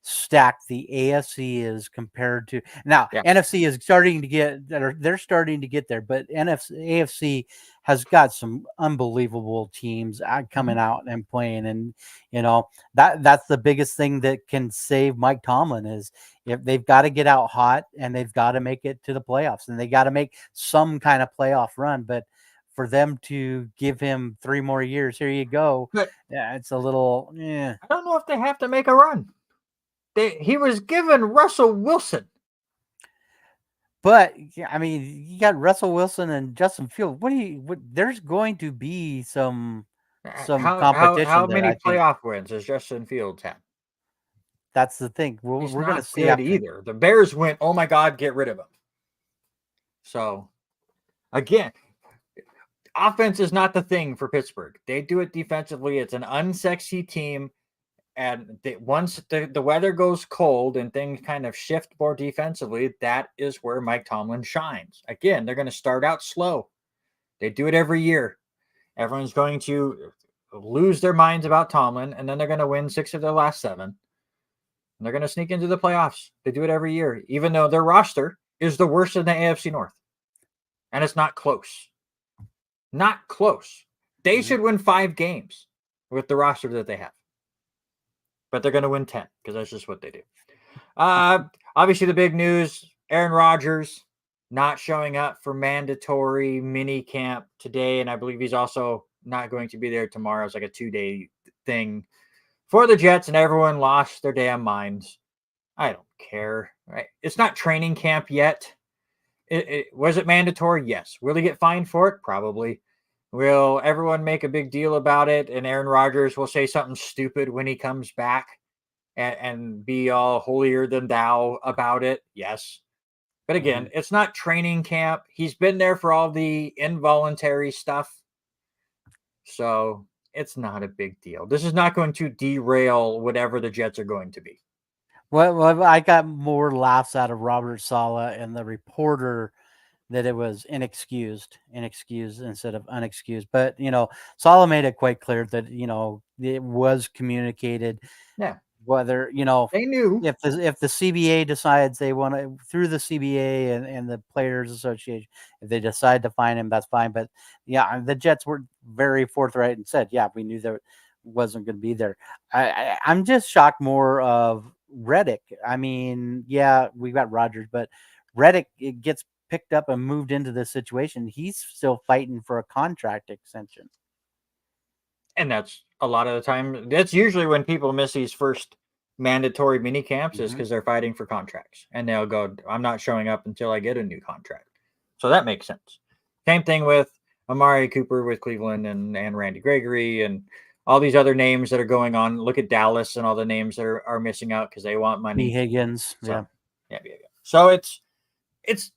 stacked the AFC is compared to now. Yeah. NFC is starting to get they're starting to get there, but AFC has got some unbelievable teams coming out and playing, and that's the biggest thing that can save Mike Tomlin is if they've got to get out hot and they've got to make it to the playoffs and they got to make some kind of playoff run. But for them to give him 3 more years, here you go. But Yeah, it's a little. Yeah. I don't know if they have to make a run. He was given Russell Wilson. But I mean, you got Russell Wilson and Justin Fields. There's going to be some competition How there. many I think playoff wins has Justin Fields had? that's the thing. He's We're going to not see good after. either. The Bears went, oh my God, get rid of him. So again, offense is not the thing for Pittsburgh. They do it defensively. It's an unsexy team. And once the weather goes cold and things kind of shift more defensively, that is where Mike Tomlin shines. Again, they're going to start out slow. They do it every year. Everyone's going to lose their minds about Tomlin, and then they're going to win 6 of their last 7. And they're going to sneak into the playoffs. They do it every year, even though their roster is the worst in the AFC North. And it's not close. Not close. They should win 5 games with the roster that they have. But they're going to win 10 because that's just what they do. Obviously, the big news, Aaron Rodgers not showing up for mandatory mini camp today. And I believe he's also not going to be there tomorrow. It's like a 2-day thing for the Jets, and everyone lost their damn minds. I don't care. Right? It's not training camp yet. Was it mandatory? Yes. Will he get fined for it? Probably. Will everyone make a big deal about it? And Aaron Rodgers will say something stupid when he comes back and be all holier than thou about it? Yes. But again, it's not training camp. He's been there for all the involuntary stuff. So it's not a big deal. This is not going to derail whatever the Jets are going to be. Well, I got more laughs out of Robert Saleh and the reporter that it was inexcused instead of unexcused. But Saleh made it quite clear that it was communicated. Yeah. Whether they knew if the CBA decides they want to through the CBA and the Players Association, if they decide to fine him, that's fine. But yeah, the Jets were very forthright and said, yeah, we knew that wasn't going to be there. I'm just shocked more of Reddick. I mean, yeah, we got Rodgers, but Reddick gets picked up and moved into this situation. He's still fighting for a contract extension. And that's a lot of the time. That's usually when people miss these first mandatory mini camps is because they're fighting for contracts. And they'll go, I'm not showing up until I get a new contract. So that makes sense. Same thing with Amari Cooper with Cleveland and Randy Gregory and all these other names that are going on. Look at Dallas and all the names that are missing out because they want money. B. Higgins. So, yeah. So it's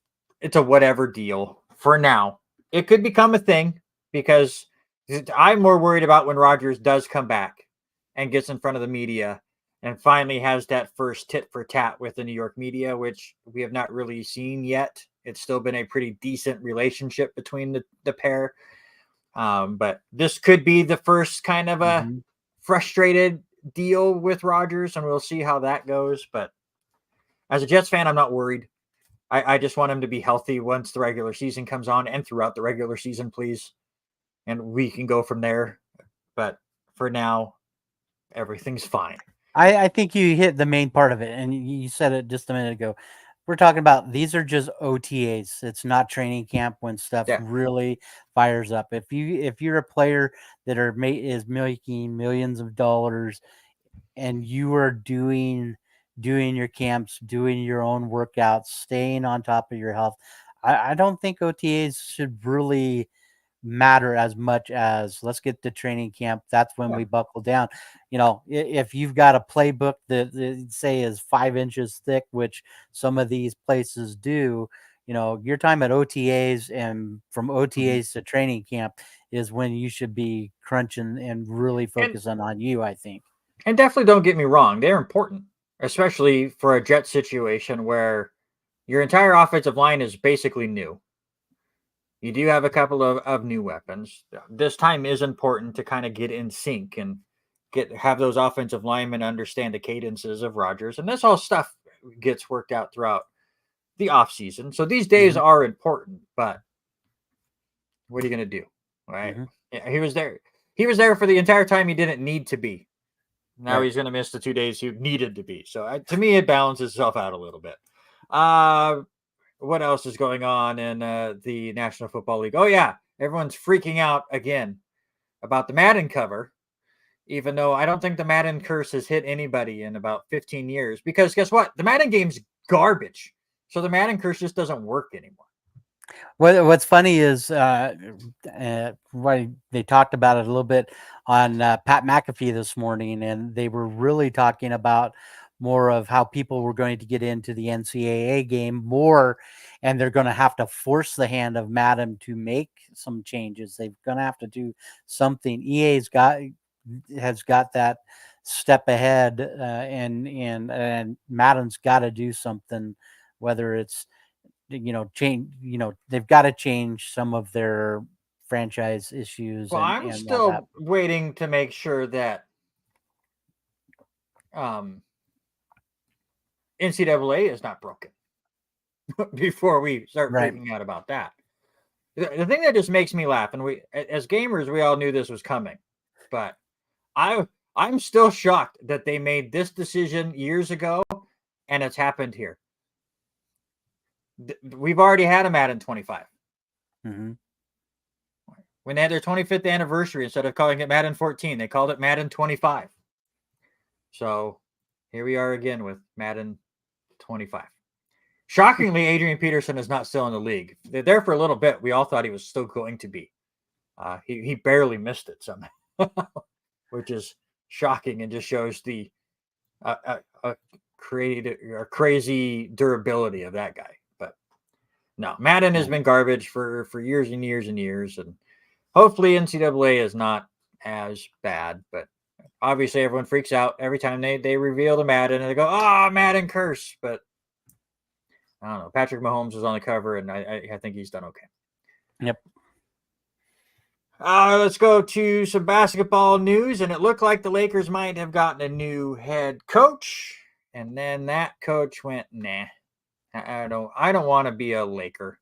a whatever deal for now. It could become a thing because I'm more worried about when Rodgers does come back and gets in front of the media and finally has that first tit for tat with the New York media, which we have not really seen yet. It's still been a pretty decent relationship between the pair. But this could be the first kind of a frustrated deal with Rodgers, and we'll see how that goes. But as a Jets fan, I'm not worried. I just want him to be healthy once the regular season comes on and throughout the regular season, please. And we can go from there. But for now, everything's fine. I think you hit the main part of it, and you said it just a minute ago. We're talking about these are just OTAs. It's not training camp when stuff really fires up. If you're a player that is making millions of dollars and you are doing your camps, doing your own workouts, staying on top of your health, I don't think OTAs should really matter as much as let's get to training camp. That's when we buckle down. If you've got a playbook that say is 5 inches thick, which some of these places do, your time at OTAs and from Mm-hmm. OTAs to training camp is when you should be crunching and really focusing on you, I think. And definitely don't get me wrong, they're important, especially for a Jet situation where your entire offensive line is basically new. You do have a couple of new weapons. This time is important to kind of get in sync and have those offensive linemen understand the cadences of Rodgers. And this all stuff gets worked out throughout the offseason. So these days are important, but what are you going to do? Right? Yeah, he was there. He was there for the entire time he didn't need to be. Now he's going to miss the 2 days he needed to be. So to me, it balances itself out a little bit. What else is going on in the National Football League? Oh, yeah. Everyone's freaking out again about the Madden cover, even though I don't think the Madden curse has hit anybody in about 15 years. Because guess what? The Madden game's garbage. So the Madden curse just doesn't work anymore. What's funny is what they talked about it a little bit on Pat McAfee this morning, and they were really talking about more of how people were going to get into the NCAA game more, and they're going to have to force the hand of Madden to make some changes. They're going to have to do something. EA's has got that step ahead, and Madden's got to do something, whether it's change, they've got to change some of their franchise issues. Well, I'm still waiting to make sure that NCAA is not broken before we start freaking out about that. The thing that just makes me laugh, and we as gamers, we all knew this was coming, but I'm still shocked that they made this decision years ago and it's happened here. We've already had a Madden 25. When they had their 25th anniversary, instead of calling it Madden 14, they called it Madden 25. So here we are again with Madden 25. Shockingly, Adrian Peterson is not still in the league. They're there for a little bit. We all thought he was still going to be. He barely missed it somehow, which is shocking and just shows the crazy durability of that guy. But no, Madden has been garbage for years and years and years, and hopefully NCAA is not as bad. But obviously, everyone freaks out every time they reveal the Madden and they go, "Oh, Madden curse!" But I don't know. Patrick Mahomes was on the cover, and I think he's done okay. Yep. Let's go to some basketball news, and it looked like the Lakers might have gotten a new head coach, and then that coach went, "Nah, I don't want to be a Laker."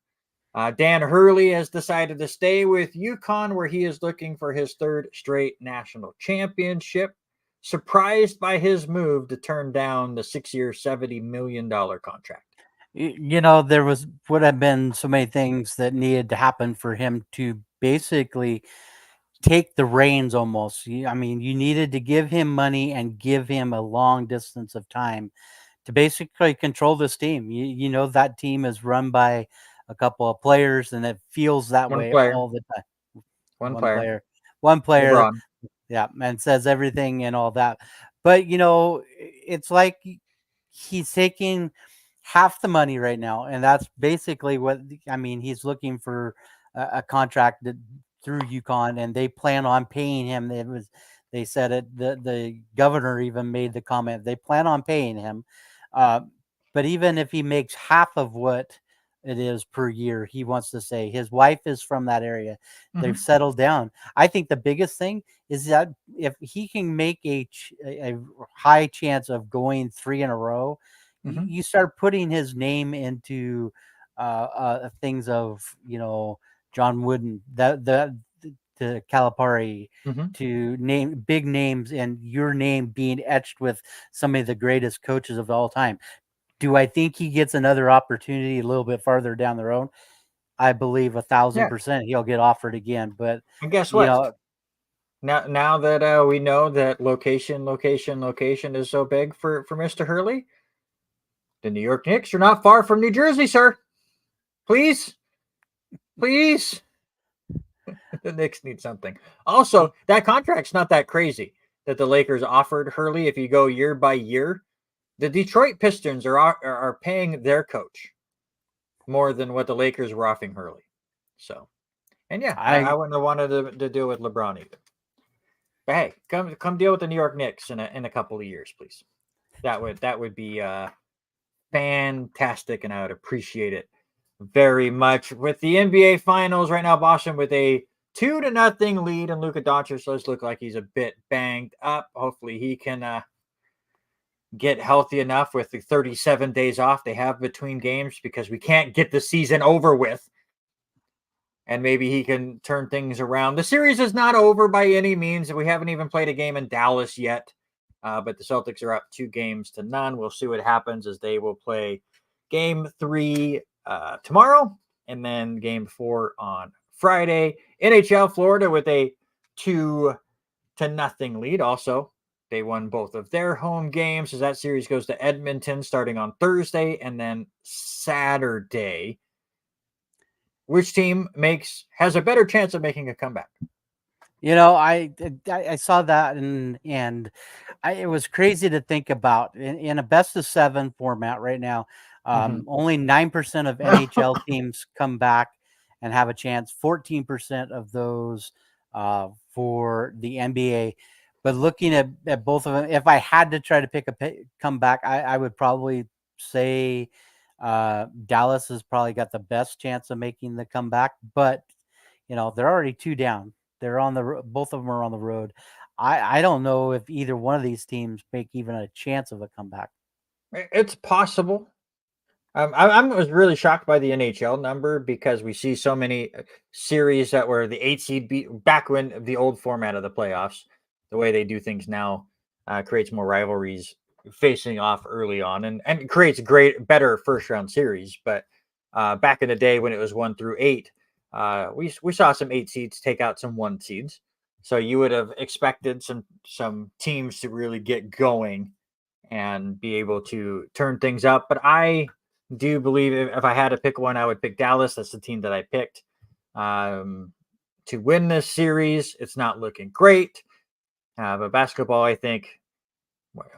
Dan Hurley has decided to stay with UConn, where he is looking for his third straight national championship. Surprised by his move to turn down the 6-year, $70 million contract. There would have been so many things that needed to happen for him to basically take the reins almost. I mean, you needed to give him money and give him a long distance of time to basically control this team. That team is run by a couple of players, and it feels that way all the time. One player. LeBron. Yeah, and says everything and all that. But, it's like he's taking half the money right now, and that's basically he's looking for a contract through UConn, and they plan on paying him. They said it. The governor even made the comment they plan on paying him. But even if he makes half of what it is per year, he wants to say his wife is from that area. They've settled down. I think the biggest thing is that if he can make a high chance of going 3 in a row, you start putting his name into things of John Wooden, the Calipari, to name big names, and your name being etched with some of the greatest coaches of all time. Do I think he gets another opportunity a little bit farther down the road? I believe 1,000% he'll get offered again. But and guess what? Now that we know that location is so big for Mr. Hurley, the New York Knicks are not far from New Jersey, sir. Please. The Knicks need something. Also, that contract's not that crazy that the Lakers offered Hurley. If you go year by year, the Detroit Pistons are paying their coach more than what the Lakers were offering Hurley. So, and yeah, I I wouldn't have wanted to deal with LeBron either. But hey, come deal with the New York Knicks in a couple of years, please. That would be fantastic, and I would appreciate it very much. With the NBA Finals right now, Boston with a 2-0 lead, and Luka Doncic does look like he's a bit banged up. Hopefully, he can get healthy enough with the 37 days off they have between games, because we can't get the season over with. And maybe he can turn things around. The series is not over by any means. We haven't even played a game in Dallas yet. But the Celtics are up 2-0. We'll see what happens, as they will play game 3 tomorrow, and then game 4 on Friday. NHL, Florida with a 2-0 lead. Also, they won both of their home games, as that series goes to Edmonton starting on Thursday, and then Saturday. Which team has a better chance of making a comeback? I saw that, and it was crazy to think about in a best of 7 format right now. Only 9% of NHL teams come back and have a chance. 14% of those for the NBA. But looking at both of them, if I had to try to pick a comeback, I would probably say Dallas has probably got the best chance of making the comeback. But they're already 2 down. They're both of them are on the road. I don't know if either one of these teams make even a chance of a comeback. It's possible. I was really shocked by the NHL number, because we see so many series that were the 8 seed back when the old format of the playoffs. The way they do things now creates more rivalries facing off early on, and creates better first round series. But back in the day when it was 1 through 8, we saw some 8 seeds take out some 1 seeds. So you would have expected some teams to really get going and be able to turn things up. But I do believe if I had to pick one, I would pick Dallas. That's the team that I picked to win this series. It's not looking great, but basketball, I think,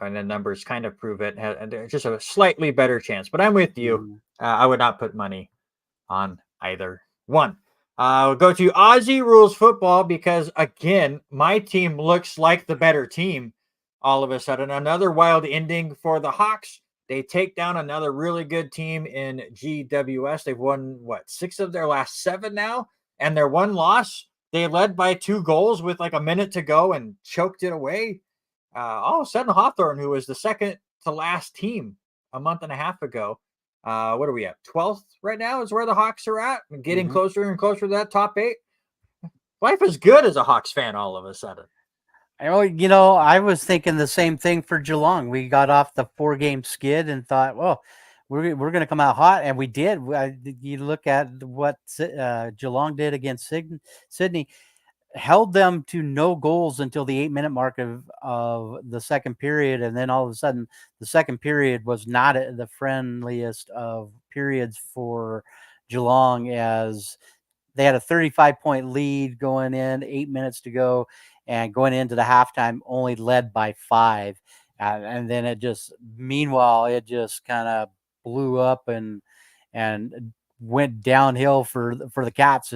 and the numbers kind of prove it, has just a slightly better chance. But I'm with you. I would not put money on either one. We'll go to Aussie Rules Football, because, again, my team looks like the better team all of a sudden. Another wild ending for the Hawks. They take down another really good team in GWS. They've won, 6 of their last 7 now? And their one loss, they led by 2 goals with like a minute to go and choked it away. All of a sudden, Hawthorne, who was the second to last team a month and a half ago, what are we at? 12th right now is where the Hawks are at, and getting closer and closer to that top 8. Life is good as a Hawks fan all of a sudden. I was thinking the same thing for Geelong. We got off the 4-game skid and thought, well, we're going to come out hot, and we did. You look at what Geelong did against Sydney, held them to no goals until the 8-minute mark of the second period, and then all of a sudden, the second period was not the friendliest of periods for Geelong, as they had a 35-point lead going in, 8 minutes to go. And going into the halftime, only led by 5. And then meanwhile, it just kind of blew up and went downhill for the Cats.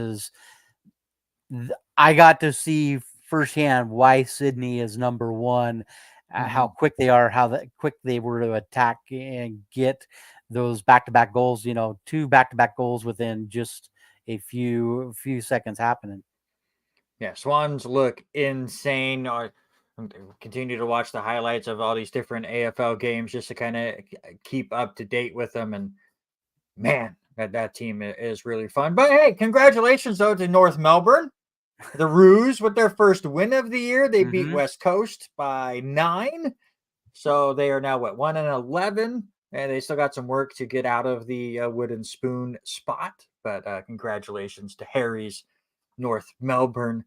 I got to see firsthand why Sydney is number 1, how quick they are, how quick they were to attack and get those back-to-back goals, 2 back-to-back goals within just a few seconds happening. Yeah, Swans look insane. I continue to watch the highlights of all these different AFL games just to kind of keep up to date with them. And man, that team is really fun. But hey, congratulations though to North Melbourne, the Roos, with their first win of the year. They beat West Coast by 9, so they are now 1-11, and they still got some work to get out of the wooden spoon spot. But congratulations to Harry's North Melbourne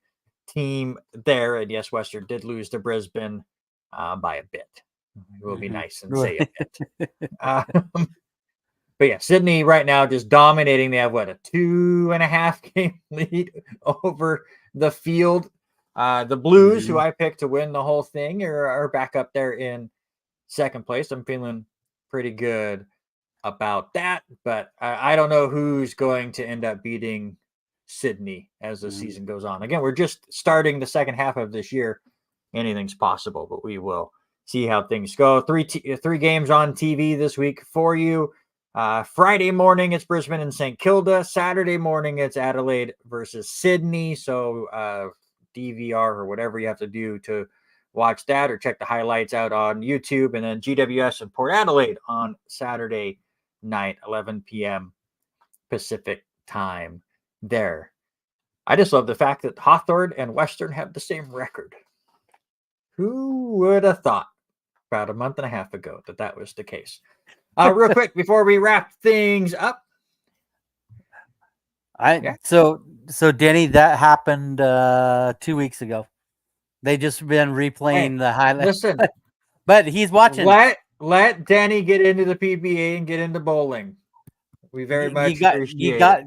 team there. And yes, Western did lose to Brisbane by a bit. It will be nice and say a bit. But yeah, Sydney right now just dominating. They have a 2.5-game lead over the Field. The Blues, who I picked to win the whole thing, are back up there in second place. I'm feeling pretty good about that, but I don't know who's going to end up beating Sydney as the season goes on. Again, we're just starting the second half of this year. Anything's possible, but we will see how things go. Three games on TV this week for you. Friday morning, it's Brisbane and St. Kilda. Saturday morning, it's Adelaide versus Sydney. So DVR or whatever you have to do to watch that, or check the highlights out on YouTube. And then GWS and Port Adelaide on Saturday night, 11 p.m. Pacific time there. I just love the fact that Hawthorn and Western have the same record. Who would have thought about a month and a half ago that was the case? Real quick before we wrap things up. So Denny, that happened 2 weeks ago. They just been replaying the highlights. Listen, but he's watching. Let Denny get into the PBA and get into bowling. We very much appreciate it.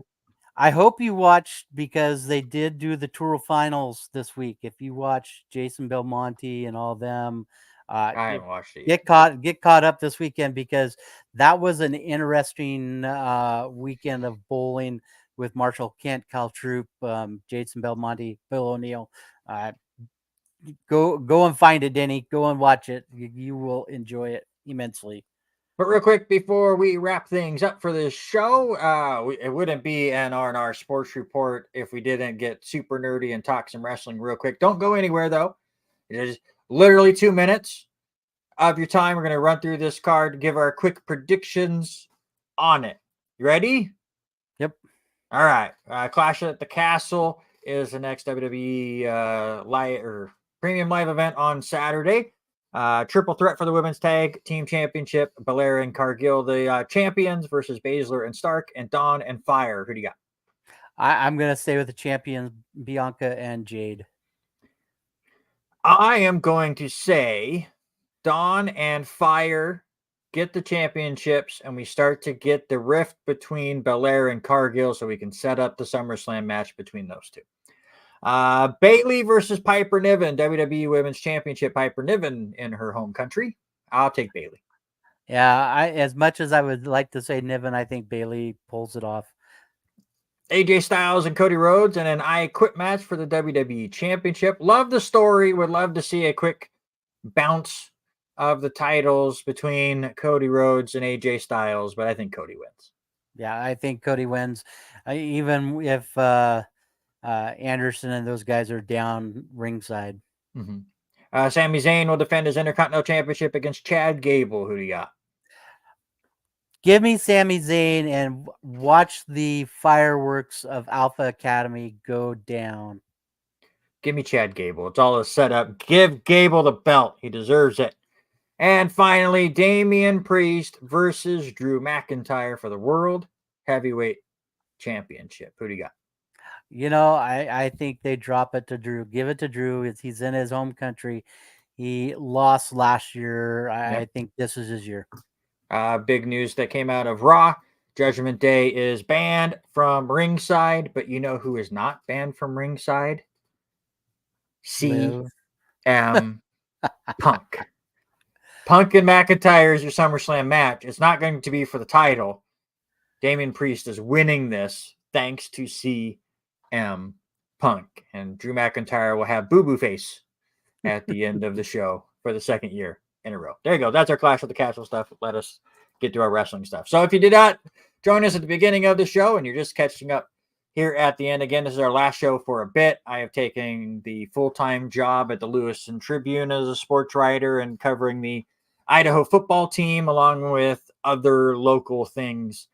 I hope you watched, because they did do the Tour finals this week. If you watch Jason Belmonte and all them, I haven't watched it yet. Get caught up this weekend, because that was an interesting weekend of bowling with Marshall Kent, Kyle Troop, Jason Belmonte, Bill O'Neill. Go and find it, Denny. Go and watch it. You will enjoy it immensely. But real quick before we wrap things up for this show, it wouldn't be an R&R Sports Report if we didn't get super nerdy and talk some wrestling real quick. Don't go anywhere, though. It is literally 2 minutes of your time. We're going to run through this card, give our quick predictions on it. You ready? Yep. All right. Clash at the Castle is the next WWE Premium Live event on Saturday. Triple threat for the women's tag team championship. Belair and Cargill, the champions, versus Baszler and Stark, and Dawn and Fire. Who do you got? I'm going to stay with the champions, Bianca and Jade. I am going to say Dawn and Fire get the championships, and we start to get the rift between Belair and Cargill, so we can set up the SummerSlam match between those two. Bayley versus Piper Niven, WWE Women's Championship. Piper Niven in her home country. I'll take Bayley. Yeah, as much as I would like to say Niven, I think Bayley pulls it off. AJ Styles and Cody Rhodes in an I Quit match for the WWE Championship. Love the story. Would love to see a quick bounce of the titles between Cody Rhodes and AJ Styles, but I think Cody wins. Yeah, I think Cody wins. Even if Anderson and those guys are down ringside. Mm-hmm. Sami Zayn will defend his Intercontinental Championship against Chad Gable. Who do you got? Give me Sami Zayn, and watch the fireworks of Alpha Academy go down. Give me Chad Gable. It's all a setup. Give Gable the belt. He deserves it. And finally, Damian Priest versus Drew McIntyre for the World Heavyweight Championship. Who do you got? You know, I think they drop it to Drew. Give it to Drew. He's in his home country. He lost last year. I think this is his year. Big news that came out of Raw. Judgment Day is banned from ringside, but you know who is not banned from ringside? CM Punk. Punk and McIntyre is your SummerSlam match. It's not going to be for the title. Damian Priest is winning this thanks to CM Punk. And Drew McIntyre will have boo-boo face at the end of the show for the second year in a row. There you go. That's our Clash of the Castle stuff. Let us get to our wrestling stuff. So if you did not join us at the beginning of the show and you're just catching up here at the end, again, this is our last show for a bit. I have taken the full-time job at the Lewiston Tribune as a sports writer and covering the Idaho football team along with other local things.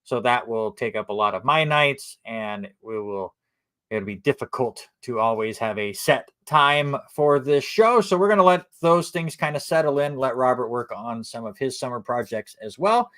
So that will take up a lot of my nights, and it'll be difficult to always have a set time for this show. So we're going to let those things kind of settle in, let Robert work on some of his summer projects as well.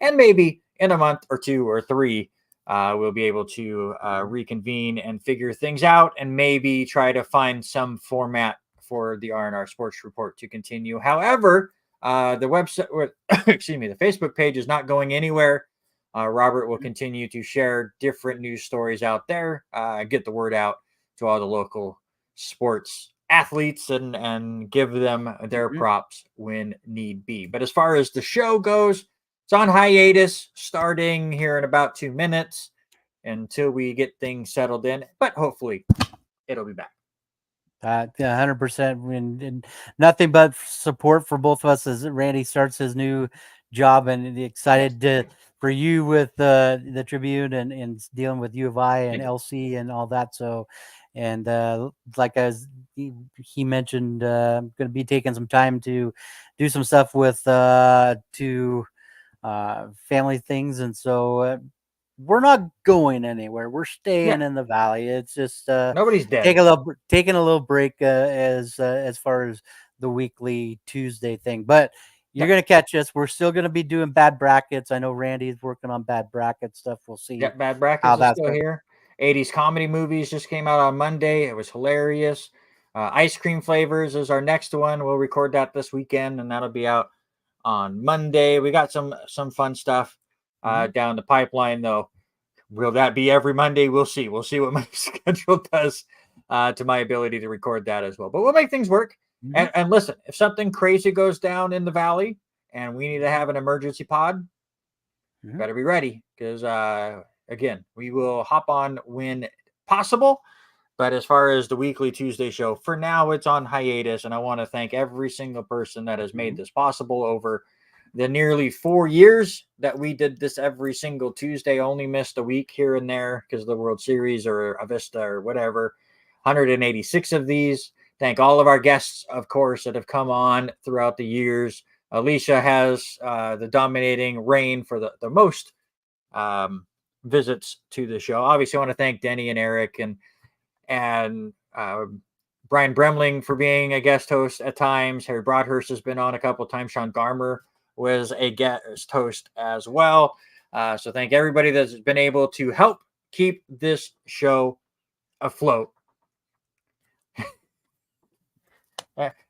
And maybe in a month or two or three, we'll be able to reconvene and figure things out, and maybe try to find some format for the R&R Sports Report to continue. However, the website, the Facebook page is not going anywhere. Robert will continue to share different news stories out there, get the word out to all the local sports athletes, and give them their props when need be. But as far as the show goes, it's on hiatus starting here in about 2 minutes until we get things settled in, but hopefully it'll be back. Yeah, 100%. And nothing but support for both of us as Randy starts his new job, and excited for you with the Tribune and dealing with U of I and Thank you. LC and all that. So, and like as he mentioned, I'm going to be taking some time to do some stuff with family things, and so we're not going anywhere. We're staying in the valley. It's just Nobody's dead. taking a little break as far as the weekly Tuesday thing. But you're gonna catch us. We're still gonna be doing bad brackets. I know Randy's working on bad bracket stuff. We'll see. Yep, Bad how Brackets is that's still going. here. 80s comedy movies just came out on Monday. It was hilarious. Ice cream flavors is our next one. We'll record that this weekend, and that'll be out on Monday. We got some fun stuff down the pipeline, though. Will that be every Monday? We'll see. We'll see what my schedule does to my ability to record that as well. But we'll make things work. And listen, if something crazy goes down in the valley and we need to have an emergency pod, better be ready, because again, we will hop on when possible. But as far as the weekly Tuesday show, for now, it's on hiatus. And I want to thank every single person that has made this possible over the nearly 4 years that we did this every single Tuesday. Only missed a week here and there because of the World Series or Avista or whatever. 186 of these. Thank all of our guests, of course, that have come on throughout the years. Alicia has the dominating reign for the most visits to the show. Obviously, I want to thank Denny and Eric and Brian Bremling for being a guest host at times. Harry Broadhurst has been on a couple of times. Sean Garmer was a guest host as well. So thank everybody that's been able to help keep this show afloat.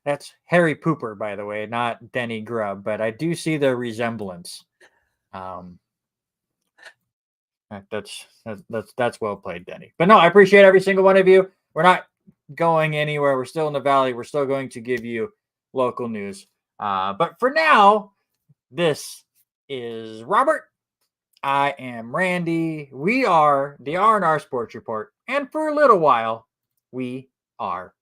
That's Harry Pooper, by the way, not Denny Grubb, but I do see the resemblance. That's well played, Denny. But no, I appreciate every single one of you. We're not going anywhere. We're still in the valley. We're still going to give you local news. But for now, this is Robert. I am Randy. We are the R&R Sports Report. And for a little while, we are